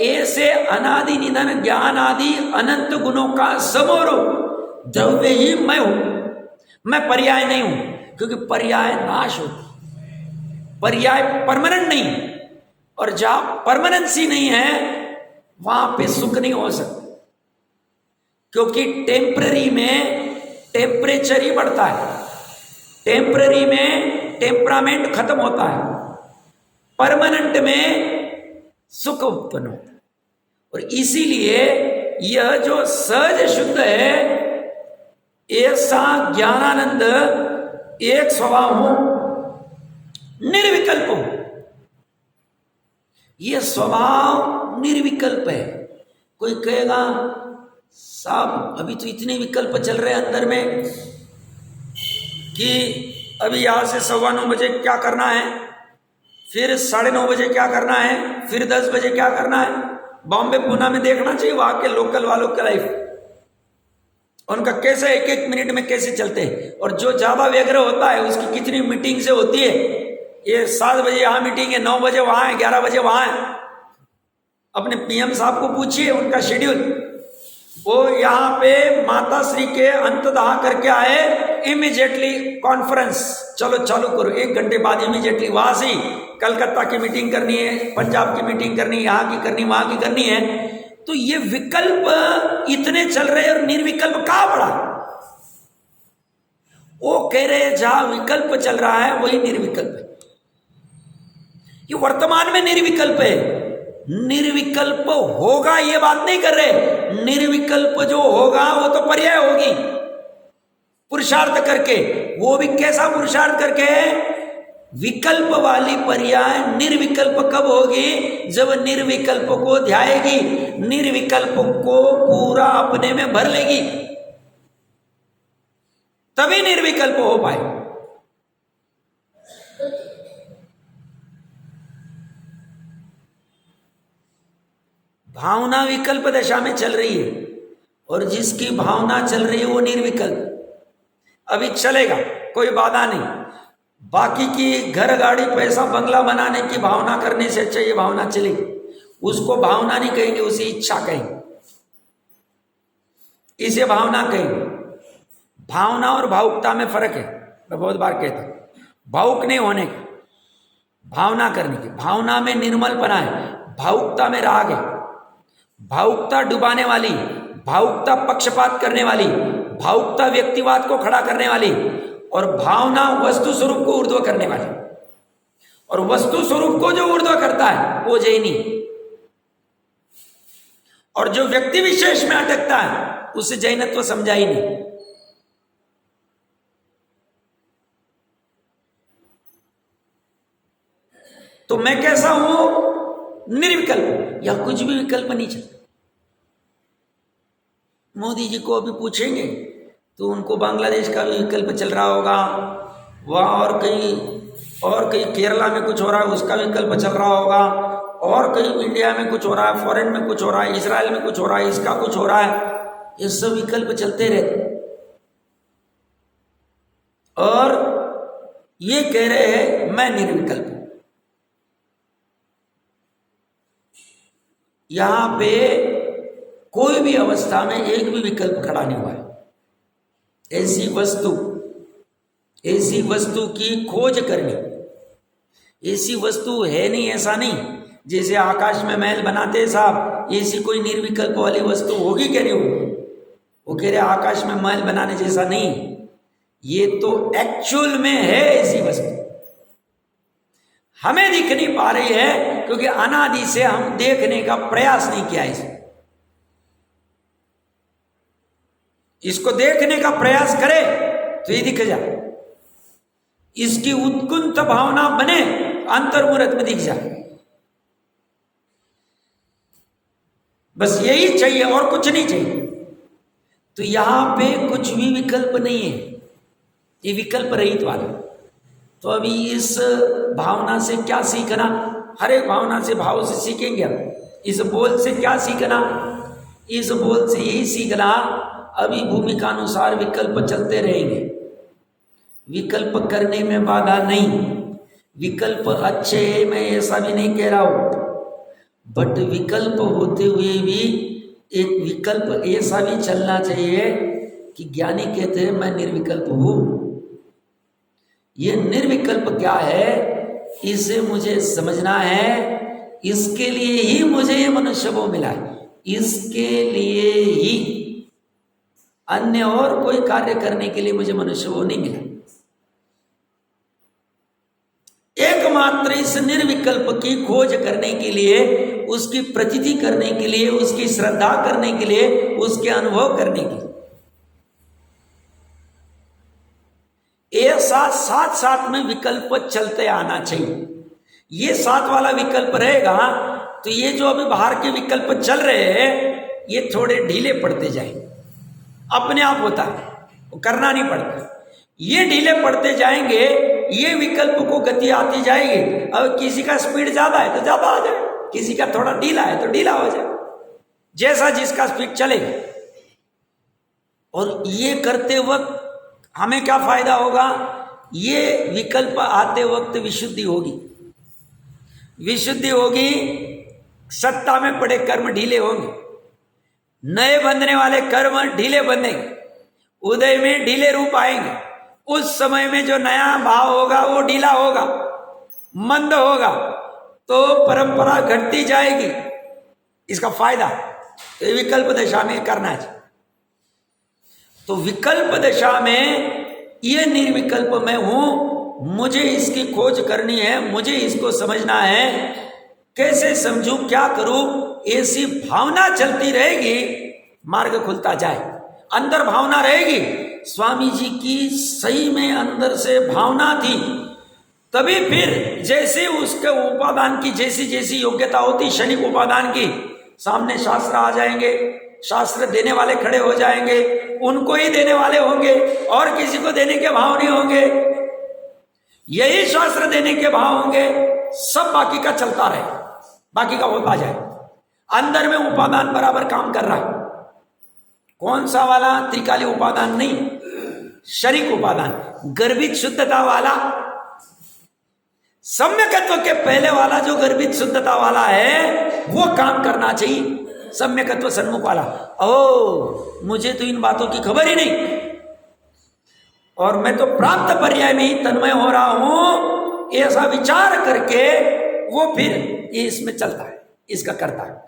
ऐसे अनादि निधन ज्ञान आदि अनंत गुणों का समूह द्रव्य ही मैं हूं। मैं पर्याय नहीं हूं, क्योंकि पर्याय नाश होती, पर्याय परमानेंट नहीं, और जहां परमानेंसी नहीं है वहां पे सुख नहीं हो सकता। क्योंकि टेम्पररी में टेम्परेचर ही बढ़ता है, टेम्पररी में टेम्परामेंट खत्म होता है, परमानेंट में सुख उत्पन्न होता है। और इसीलिए यह जो सहज शुद्ध है, ऐसा ज्ञानानंद एक स्वभाव हूं, निर्विकल्प हूं। यह स्वभाव निर्विकल्प है। कोई कहेगा साहब अभी तो इतने विकल्प चल रहे हैं अंदर में कि अभी यहां से 9:15 बजे क्या करना है, फिर 9:30 बजे क्या करना है, फिर 10 बजे क्या करना है। बॉम्बे पूना में देखना चाहिए वहां के लोकल वालों की लाइफ, उनका कैसे एक एक मिनट में कैसे चलते हैं। और जो ज्यादा व्यग्र होता है उसकी कितनी मीटिंग से होती है। ये 7 बजे यहाँ मीटिंग है, 9 बजे वहां है, 11 बजे वहां है। अपने पीएम साहब को पूछिए उनका शेड्यूल। वो यहाँ पे माता श्री के अंतदाह करके आए, इमीडिएटली कॉन्फ्रेंस चलो चालू करो, 1 घंटे बाद इमीडिएटली वहां से कलकत्ता की मीटिंग करनी है, पंजाब की मीटिंग करनी है, यहाँ की करनी, वहां की करनी है। तो ये विकल्प इतने चल रहे हैं और निर्विकल्प कहाँ पड़ा। वो कह रहे हैं जहां विकल्प चल रहा है वही निर्विकल्प है। ये वर्तमान में निर्विकल्प है। निर्विकल्प होगा ये बात नहीं कर रहे, निर्विकल्प जो होगा वो तो पर्याय होगी पुरुषार्थ करके। वो भी कैसा पुरुषार्थ करके, विकल्प वाली पर्याय निर्विकल्प कब होगी, जब निर्विकल्प को ध्याएगी, निर्विकल्प को पूरा अपने में भर लेगी, तभी निर्विकल्प हो पाए। भावना विकल्प दशा में चल रही है, और जिसकी भावना चल रही है वो निर्विकल्प अभी चलेगा, कोई बाधा नहीं। बाकी की घर गाड़ी पैसा बंगला बनाने की भावना करने से अच्छा ये भावना चलेगी। उसको भावना नहीं कहेंगे, उसे इच्छा कहेंगे, इसे भावना कहेंगे। भावना और भावुकता में फर्क है। मैं बहुत बार कहता हूं, भावुक नहीं होने की, भावना करने की। भावना में निर्मलपना है, भावुकता में राग है। भावुकता डुबाने वाली, भावुकता पक्षपात करने वाली, भावुकता व्यक्तिवाद को खड़ा करने वाली, और भावना वस्तु स्वरूप को ऊर्ध्व करने वाली। और वस्तु स्वरूप को जो ऊर्ध्व करता है वो जैनी, और जो व्यक्ति विशेष में अटकता है उसे जैनत्व समझा ही नहीं। तो मैं कैसा हूं? निर्विकल्प, या कुछ भी विकल्प नहीं चलता। मोदी जी को अभी पूछेंगे तो उनको बांग्लादेश का भी विकल्प चल रहा होगा, वहाँ और कहीं केरला में कुछ हो रहा है उसका विकल्प चल रहा होगा, और कहीं इंडिया में कुछ हो रहा है, फॉरेन में कुछ हो रहा है, इजराइल में कुछ हो रहा है, इसका कुछ हो रहा है। ये सब विकल्प चलते रहते और ये कह रहे हैं मैं निर्विकल्प हूं। यहां पे कोई भी अवस्था में एक भी विकल्प खड़ा नहीं हुआ है। ऐसी वस्तु की खोज करनी, ऐसी वस्तु है नहीं, ऐसा नहीं। जैसे आकाश में महल बनाते साहब, ऐसी कोई निर्विकल्प वाली वस्तु होगी क्या? नहीं होगी। वो कह रहे आकाश में महल बनाने जैसा नहीं, ये तो एक्चुअल में है ऐसी वस्तु, हमें दिख नहीं पा रही है क्योंकि अनादि से हम देखने का प्रयास नहीं किया। इसको देखने का प्रयास करे तो ये दिख जाए, इसकी उत्कुंठ भावना बने अंतर्मुहूर्त में दिख जाए। बस यही चाहिए और कुछ नहीं चाहिए। तो यहां पे कुछ भी विकल्प नहीं है, ये विकल्प रहित वाला। तो अभी इस भावना से क्या सीखना? हर एक भावना से, भाव से सीखेंगे हम। इस बोल से क्या सीखना? इस बोल से यही सीखना, अभी भूमिका अनुसार विकल्प चलते रहेंगे, विकल्प करने में बाधा नहीं। विकल्प अच्छे है, मैं ऐसा भी नहीं कह रहा हूं, बट विकल्प होते हुए भी एक विकल्प ऐसा भी चलना चाहिए कि ज्ञानी कहते हैं मैं निर्विकल्प हूं। ये निर्विकल्प क्या है इसे मुझे समझना है, इसके लिए ही मुझे ये मनुष्य वो मिला है, इसके लिए ही, अन्य और कोई कार्य करने के लिए मुझे मनुष्य वो नहीं मिला। एकमात्र इस निर्विकल्प की खोज करने के लिए, उसकी प्रतीति करने के लिए, उसकी श्रद्धा करने के लिए, उसके अनुभव करने के लिए, ऐसा साथ साथ में विकल्प चलते आना चाहिए। ये साथ वाला विकल्प रहेगा तो ये जो अभी बाहर के विकल्प चल रहे हैं ये थोड़े ढीले पड़ते जाएंगे, अपने आप होता है, वो करना नहीं पड़ता। ये ढीले पड़ते जाएंगे, ये विकल्प को गति आती जाएगी। अब किसी का स्पीड ज्यादा है तो ज्यादा आ जाए, किसी का थोड़ा ढीला है तो ढीला हो जाए, जैसा जिसका स्पीड चलेगा। और ये करते वक्त हमें क्या फायदा होगा? ये विकल्प आते वक्त विशुद्धि होगी, विशुद्धि होगी, सत्ता में पड़े कर्म ढीले होंगे, नए बंधने वाले कर्म ढीले बंधेंगे, उदय में ढीले रूप आएंगे। उस समय में जो नया भाव होगा वो ढीला होगा, मंद होगा, तो परंपरा घटती जाएगी। इसका फायदा तो विकल्प दशा में करना चाहिए। तो विकल्प दशा में ये निर्विकल्प मैं हूं, मुझे इसकी खोज करनी है, मुझे इसको समझना है। कैसे समझूं, क्या करूं? ऐसी भावना चलती रहेगी, मार्ग खुलता जाए। अंदर भावना रहेगी। स्वामी जी की सही में अंदर से भावना थी, तभी फिर जैसे उसके उपादान की जैसी जैसी योग्यता होती, क्षणिक उपादान की, सामने शास्त्र आ जाएंगे, शास्त्र देने वाले खड़े हो जाएंगे, उनको ही देने वाले होंगे और किसी को देने के भाव नहीं होंगे, यही शास्त्र देने के भाव होंगे। सब बाकी का चलता रहे, बाकी का होता जाए। अंदर में उपादान बराबर काम कर रहा है। कौन सा वाला? त्रिकाली उपादान नहीं, शरीक उपादान, गर्भित शुद्धता वाला, सम्यकत्व के पहले वाला जो गर्भित शुद्धता वाला है वो काम करना चाहिए। सम्यकत्व सन्मुख वाला, ओ मुझे तो इन बातों की खबर ही नहीं, और मैं तो प्राप्त पर्याय में ही तन्मय हो रहा हूं, ऐसा विचार करके वो फिर ये इसमें चलता है, इसका करता है।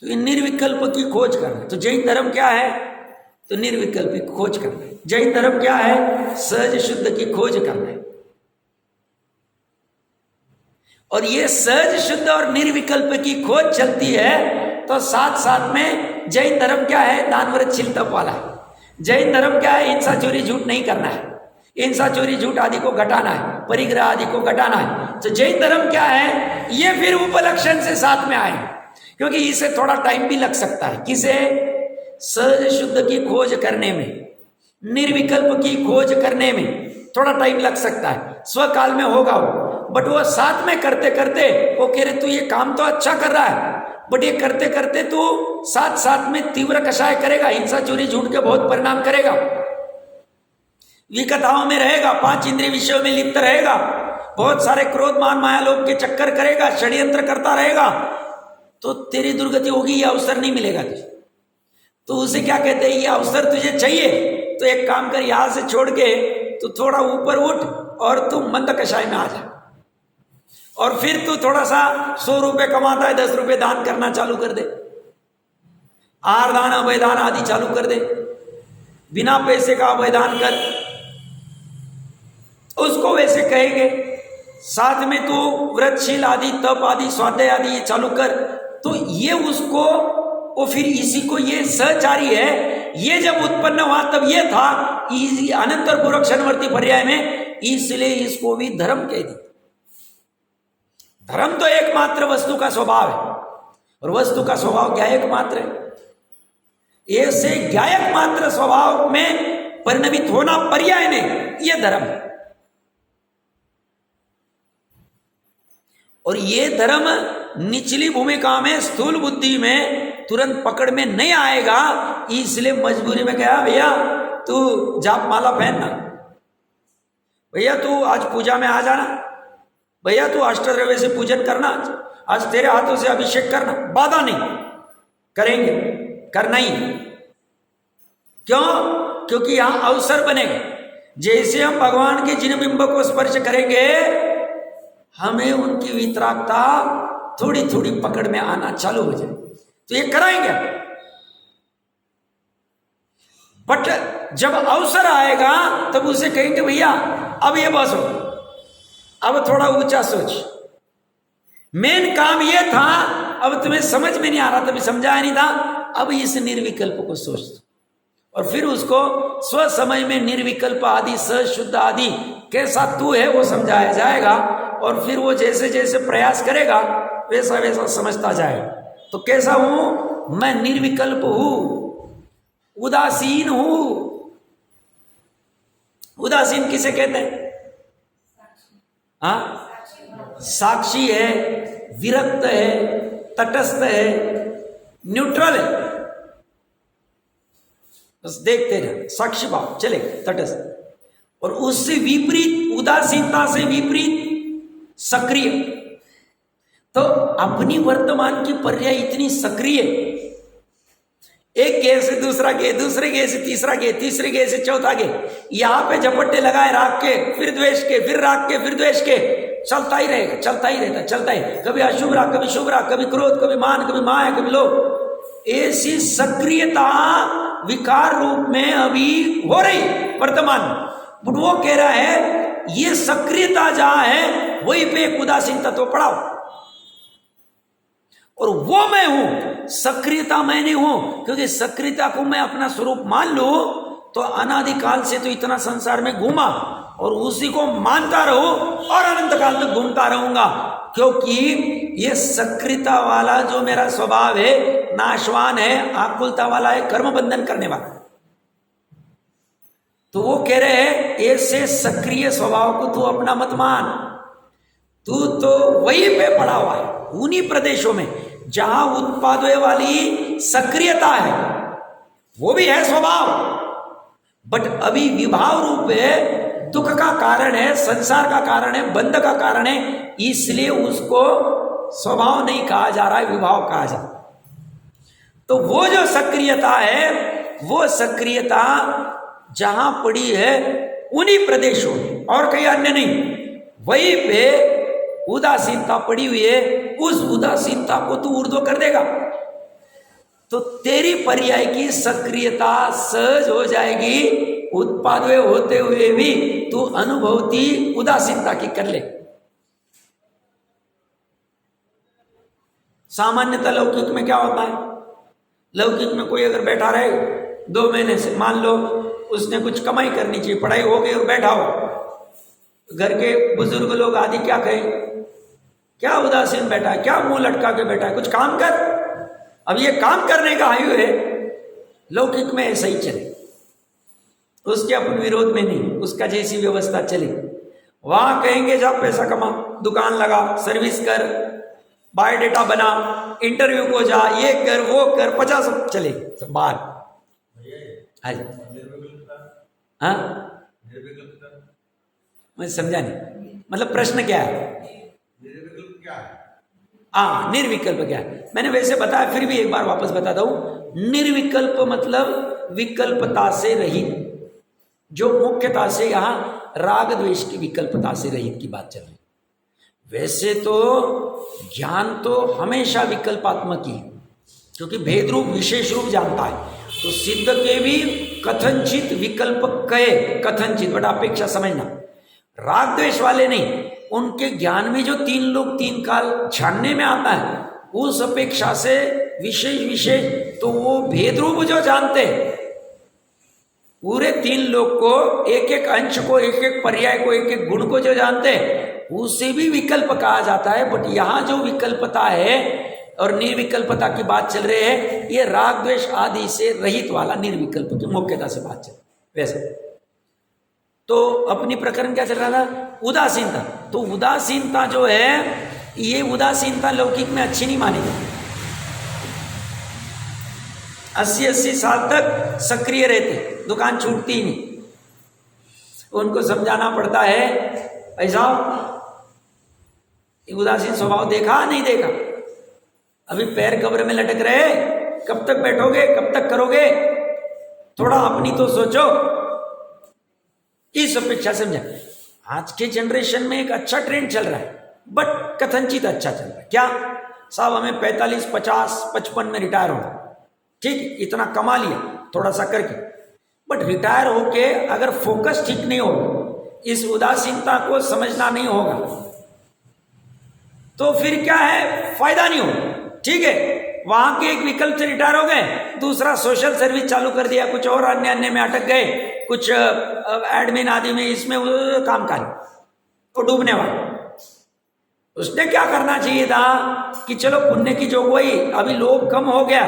तो ये निर्विकल्प की खोज करना। तो जैन धर्म क्या है? तो निर्विकल्प की खोज करना है। जैन धर्म क्या है? सहज शुद्ध की खोज करना है। और ये सहज शुद्ध और निर्विकल्प की खोज चलती है, तो साथ साथ में जैन धर्म क्या है? दान व्रत शील तप वाला है। जैन धर्म क्या है? हिंसा चोरी झूठ नहीं करना है, हिंसा चोरी झूठ आदि को घटाना है, परिग्रह आदि को घटाना है। तो जैन धर्म क्या है? ये फिर उपलक्षण से साथ में आए, क्योंकि इसे थोड़ा टाइम भी लग सकता है। किसे? सहज शुद्ध की खोज करने में, निर्विकल्प की खोज करने में थोड़ा टाइम लग सकता है, स्वकाल में होगा वो। बट वो साथ में करते करते वो कह रहे तू ये काम तो अच्छा कर रहा है, बट ये करते करते तू साथ साथ में तीव्र कषाय करेगा, हिंसा चोरी झूठ के बहुत परिणाम करेगा, विकथाओं में रहेगा, 5 इंद्रिय विषयों में लिप्त रहेगा, बहुत सारे क्रोध मान माया लोभ के चक्कर करेगा, षड्यंत्र करता रहेगा, तो तेरी दुर्गति होगी, ये अवसर नहीं मिलेगा तुझे। तो उसे क्या कहते हैं? ये अवसर तुझे चाहिए तो एक काम कर, यहां से छोड़ के तू थोड़ा ऊपर उठ और तू मंद कषाय में आ जा, और फिर तू थोड़ा सा 100 रुपए कमाता है, 10 रुपए दान करना चालू कर दे, आहार दान अभय दान आदि चालू कर दे, बिना पैसे का अभय दान कर, उसको वैसे कहेंगे। साथ में तू व्रतशील आदि तप आदि स्वाध्याय आदि ये चालू कर, तो ये उसको, और फिर इसी को ये सहचारी है, ये जब उत्पन्न हुआ तब ये था अनंतर पूर्वक क्षणवर्ती पर्याय में, इसलिए इसको भी धर्म कह दी। धर्म तो एकमात्र वस्तु का स्वभाव है, और वस्तु का स्वभाव ज्ञायक मात्र है। ऐसे ज्ञायक मात्र स्वभाव में परिणमित होना पर्याय ने, यह धर्म है। और ये धर्म निचली भूमिका में, स्थूल बुद्धि में तुरंत पकड़ में नहीं आएगा, इसलिए मजबूरी में कहा भैया तू जाप माला पहनना, भैया तू आज पूजा में आ जाना, भैया तू अष्टद्रव्य से पूजन करना, आज तेरे हाथों से अभिषेक करना। बाधा नहीं, करेंगे, करना ही। क्यों? क्योंकि यहां अवसर बनेगा। जैसे हम भगवान के जिन बिंब को स्पर्श करेंगे, हमें उनकी वितरागता थोड़ी थोड़ी पकड़ में आना चालू हो जाए, तो ये कराएंगे। बट जब अवसर आएगा तब उसे कहेंगे भैया अब ये बस हो, अब थोड़ा ऊंचा सोच, मेन काम ये था, अब तुम्हें समझ में नहीं आ रहा, तभी समझाया नहीं था, अब इस निर्विकल्प को सोच। और फिर उसको स्व समय में निर्विकल्प आदि सहज शुद्ध आदि कैसा तू है वो समझाया जाएगा, और फिर वो जैसे जैसे प्रयास करेगा वैसा वैसा समझता जाएगा। तो कैसा हूं मैं? निर्विकल्प हूं, उदासीन हूं। उदासीन किसे कहते हैं? साक्षी है, विरक्त है, तटस्थ है, न्यूट्रल है, बस देखते रहे, साक्षी भाव चले, तटस्थ। और उससे विपरीत, उदासीनता से विपरीत सक्रिय। तो अपनी वर्तमान की पर्याय इतनी सक्रिय, एक गे से दूसरा गे, दूसरे गे से तीसरा गे, तीसरे गे से चौथा गे, यहां पे झपट्टे लगाए राग के, फिर द्वेष के, फिर राग के, फिर द्वेष के, चलता ही रहेगा, चलता ही रहता, चलता ही। कभी अशुभ राग, कभी शुभ राग, कभी क्रोध, कभी मान, कभी माया, कभी लोभ। ऐसी सक्रियता विकार रूप में अभी हो रही वर्तमान। बट वो कह रहा है ये सक्रियता जहां है वहीं पे एक उदासीन तत्व पड़ा हो, और वो मैं हूं, सक्रियता मैं नहीं हूं। क्योंकि सक्रियता को मैं अपना स्वरूप मान लूं तो अनादिकाल से तो इतना संसार में घूमा, और उसी को मानता रहूं और अनंत काल तक घूमता रहूंगा। क्योंकि ये सक्रियता वाला जो मेरा स्वभाव है नाशवान है, आकुलता वाला है, कर्म बंधन करने वाला। तो वो कह रहे हैं ऐसे सक्रिय स्वभाव को तू अपना मत मान, तू तो वहीं पे पड़ा हुआ है, उन्हीं प्रदेशों में जहां उत्पादों वाली सक्रियता है, वो भी है स्वभाव, बट अभी विभाव रूप है, दुख का कारण है, संसार का कारण है, बंध का कारण है, इसलिए उसको स्वभाव नहीं कहा जा रहा है, विभाव कहा जा रहा है। तो वो जो सक्रियता है, वो सक्रियता जहां पड़ी है उन्हीं प्रदेशों में और कहीं अन्य नहीं, वहीं पे उदासीनता पड़ी हुई है, उस उदासीनता को तू ऊर्ध्व कर देगा तो तेरी पर्याय की सक्रियता सहज हो जाएगी। उत्पादय होते हुए भी तू अनुभूति उदासीनता की कर ले। सामान्यतः लौकिक में क्या होता है, लौकिक में कोई अगर बैठा रहे 2 महीने से, मान लो उसने कुछ कमाई करनी चाहिए, पढ़ाई हो गई और बैठा हो, घर के बुजुर्ग लोग आदि क्या कहें, क्या उदासीन बैठा है, क्या मुंह लटका के बैठा है, कुछ काम कर। अब ये काम करने का आयु है, लौकिक में ऐसा ही चले, उसके अपन विरोध में नहीं, उसका जैसी व्यवस्था चले। वहां कहेंगे जा पैसा कमा, दुकान लगा, सर्विस कर, बायोडेटा बना, इंटरव्यू को जा, ये कर वो कर, 50 चले सब बाहर। हाँ मैं समझा नहीं, मतलब प्रश्न क्या है? हाँ निर्विकल्प क्या है, मैंने वैसे बताया, फिर भी एक बार वापस बताता हूं। निर्विकल्प मतलब विकल्पता से रहित, जो मुख्यता से यहां राग द्वेष की विकल्पता से रहित की बात चल रही। वैसे तो ज्ञान तो हमेशा विकल्पात्मक ही है, क्योंकि भेद रूप विशेष रूप जानता है। तो सिद्ध के भी कथनचित विकल्प कहे, कथनचित बड़ा अपेक्षा समझना, राग द्वेष वाले नहीं, उनके ज्ञान में जो 3 लोग 3 काल जानने में आता है, उस अपेक्षा से विशेष विशेष तो वो भेद रूप जो जानते हैं, पूरे 3 लोग को, एक एक अंश को, एक एक पर्याय को, एक एक गुण को जो जानते हैं, उसे भी विकल्प कहा जाता है। बट यहां जो विकल्पता है और निर्विकल्पता की बात चल रही है, ये राग द्वेष आदि से रहित वाला निर्विकल्प की मुख्यता से बात चल। वैसे तो अपनी प्रकरण क्या चल रहा था, उदासीनता। तो उदासीनता जो है, ये उदासीनता लौकिक में अच्छी नहीं मानी जाती। 80-80 साल तक सक्रिय रहते, दुकान छूटती ही नहीं, उनको समझाना पड़ता है ऐसा उदासीन स्वभाव देखा नहीं देखा, अभी पैर कब्र में लटक रहे, कब तक बैठोगे, कब तक करोगे, थोड़ा अपनी तो सोचो। इस अपेक्षा समझा। आज के जनरेशन में एक अच्छा ट्रेंड चल रहा है, बट कथनचित अच्छा चल रहा है। क्या साहब, हमें 45, 50, 55 में रिटायर होना, ठीक, इतना कमा लिया थोड़ा सा करके, बट रिटायर होके अगर फोकस ठीक नहीं होगा, इस उदासीनता को समझना नहीं होगा, तो फिर क्या है, फायदा नहीं होगा। ठीक है, वहां के एक विकल्प से रिटायर हो गए, दूसरा सोशल सर्विस चालू कर दिया, कुछ और अन्य अन्य में अटक गए, कुछ एडमिन आदि में, इसमें काम कर तो डूबने वाला। उसने क्या करना चाहिए था कि चलो पुण्य की जोगवाई, अभी लोभ कम हो गया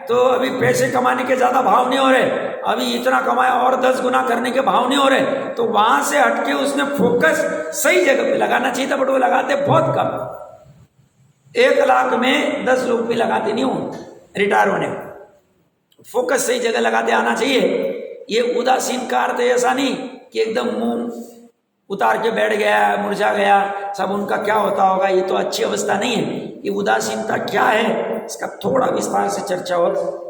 तो अभी पैसे कमाने के ज्यादा भाव नहीं हो रहे, अभी इतना कमाया और 10 गुना करने के भाव नहीं हो रहे, तो वहां से हटके उसने फोकस सही जगह पे लगाना चाहिए था। बट वो लगाते बहुत कम, 1 लाख में 10 लोग भी लगाते नहीं हो रिटायर होने में। फोकस सही जगह लगाते आना चाहिए। ये उदासीन का अर्थ ऐसा नहीं कि एकदम मुंह उतार के बैठ गया, मुरझा गया, सब उनका क्या होता होगा, ये तो अच्छी अवस्था नहीं है। ये उदासीनता क्या है, इसका थोड़ा विस्तार से चर्चा और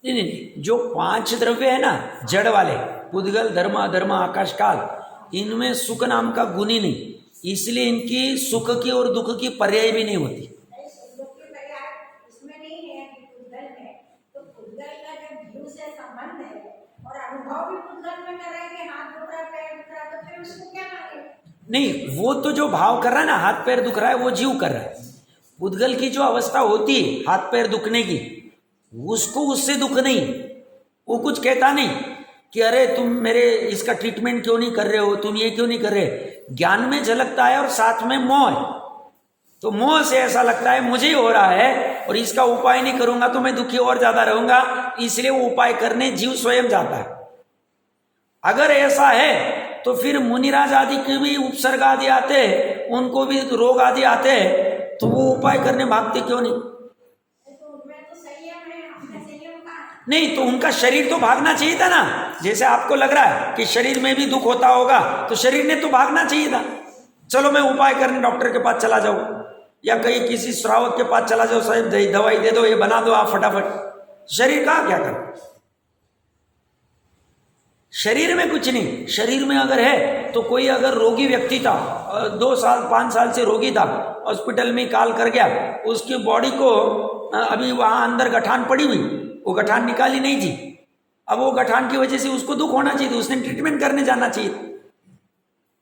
नहीं, जो 5 द्रव्य है ना जड़ वाले, पुद्गल, धर्म, अधर्म, आकाश, काल, इनमें सुख नाम का गुण ही नहीं, इसलिए इनकी सुख की और दुख की पर्याय भी नहीं होती। नहीं, वो तो जो भाव कर रहा है ना, हाथ पैर दुख रहा है, वो जीव कर रहा है। पुद्गल की जो अवस्था होती है हाथ पैर दुखने की, उसको उससे दुख नहीं, वो कुछ कहता नहीं कि अरे तुम मेरे इसका ट्रीटमेंट क्यों नहीं कर रहे हो, तुम ये क्यों नहीं कर रहे। ज्ञान में झलकता है और साथ में मोह है, तो मोह से ऐसा लगता है मुझे ही हो रहा है और इसका उपाय नहीं करूंगा तो मैं दुखी और ज्यादा रहूंगा, इसलिए वो उपाय करने जीव स्वयं जाता है। अगर ऐसा है तो फिर मुनिराज आदि के भी उपसर्ग आदि आते हैं, उनको भी रोग आदि आते हैं, तो वो उपाय करने भागते क्यों नहीं। नहीं तो उनका शरीर तो भागना चाहिए था ना, जैसे आपको लग रहा है कि शरीर में भी दुख होता होगा, तो शरीर ने तो भागना चाहिए था। चलो मैं उपाय करने डॉक्टर के पास चला जाऊँ, या कहीं किसी श्रावक के पास चला जाओ, साहब दवाई दे दो, ये बना दो आप फटाफट। शरीर कहाँ क्या कर, शरीर में कुछ नहीं। शरीर में अगर है तो कोई अगर रोगी व्यक्ति था, 2 साल 5 साल से रोगी था, हॉस्पिटल में कॉल कर गया, उसकी बॉडी को अभी वहां अंदर गठान पड़ी हुई, वो गठान निकाली नहीं थी, अब वो गठान की वजह से उसको दुख होना चाहिए, तो उसने ट्रीटमेंट करने जाना चाहिए।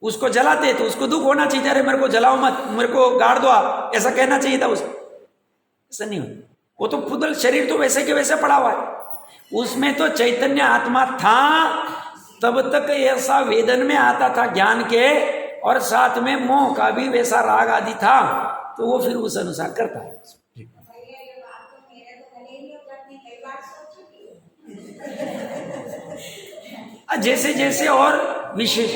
उसको जलाते तो उसको दुख होना चाहिए, अरे मेरे को जलाओ मत, मेरे को गाड़ दो आप, ऐसा कहना चाहिए था उसको। ऐसा नहीं हो, वो तो खुद शरीर तो वैसे के वैसे पड़ा हुआ है, उसमें तो चैतन्य आत्मा था, तब तक ऐसा वेदन में आता था ज्ञान के, और साथ में मोह का भी वैसा राग आदि था, तो वो फिर उस अनुसार करता है। जैसे जैसे और विशेष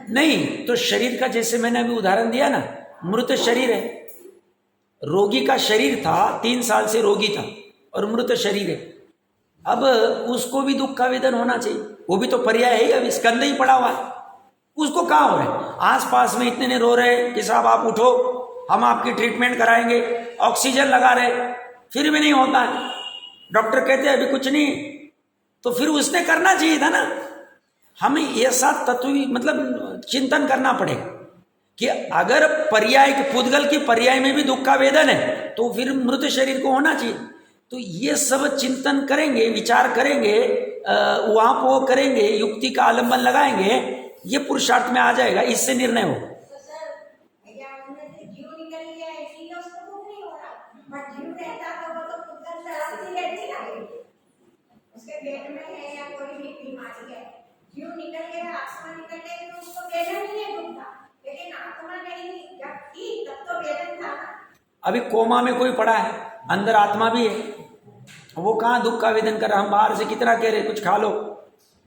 नहीं, तो शरीर का जैसे मैंने अभी उदाहरण दिया ना, मृत शरीर है, रोगी का शरीर था, 3 साल से रोगी था और मृत शरीर है, अब उसको भी दुख का वेदन होना चाहिए, वो भी तो पर्याय है, अभी स्कंद ही पड़ा हुआ है, उसको कहाँ हो रहा है, आस पास में इतने ने रो रहे कि साहब आप उठो, हम आपकी ट्रीटमेंट कराएंगे, ऑक्सीजन लगा रहे, फिर भी नहीं होता है, डॉक्टर कहते हैं अभी कुछ नहीं, तो फिर उसने करना चाहिए था ना। हमें ऐसा तत्व मतलब चिंतन करना पड़ेगा कि अगर पर्याय पुद्गल की पर्याय में भी दुख का वेदन है, तो फिर मृत शरीर को होना चाहिए। तो ये सब चिंतन करेंगे, विचार करेंगे, वहां वो करेंगे, युक्ति का आलंबन लगाएंगे, ये पुरुषार्थ में आ जाएगा, इससे निर्णय हो। अभी कोमा में कोई पड़ा है, अंदर आत्मा भी है, वो कहाँ दुख का वेदन कर रहा, हम बाहर से कितना कह रहे कुछ खा लो,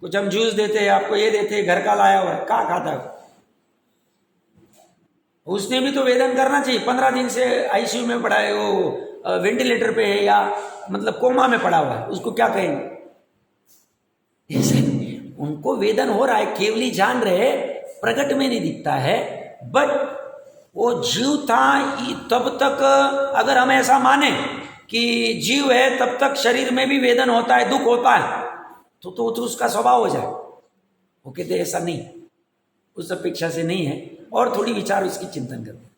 कुछ हम जूस देते हैं आपको, ये देते हैं, घर का लाया हुआ है, कहाँ खाता है, उसने भी तो वेदन करना चाहिए। 15 दिन से आईसीयू में पड़ा है, वो वेंटिलेटर पे है, या मतलब कोमा में पड़ा हुआ है, उसको क्या कहेंगे, उनको वेदन हो रहा है, केवली जान रहे, प्रकट में नहीं दिखता है, बट वो जीव था तब तक, अगर हम ऐसा माने कि जीव है तब तक शरीर में भी वेदन होता है, दुख होता है, तो उसका स्वभाव हो जाए। वो कहते ऐसा नहीं, उस अपेक्षा से नहीं है, और थोड़ी विचार उसकी चिंतन करते।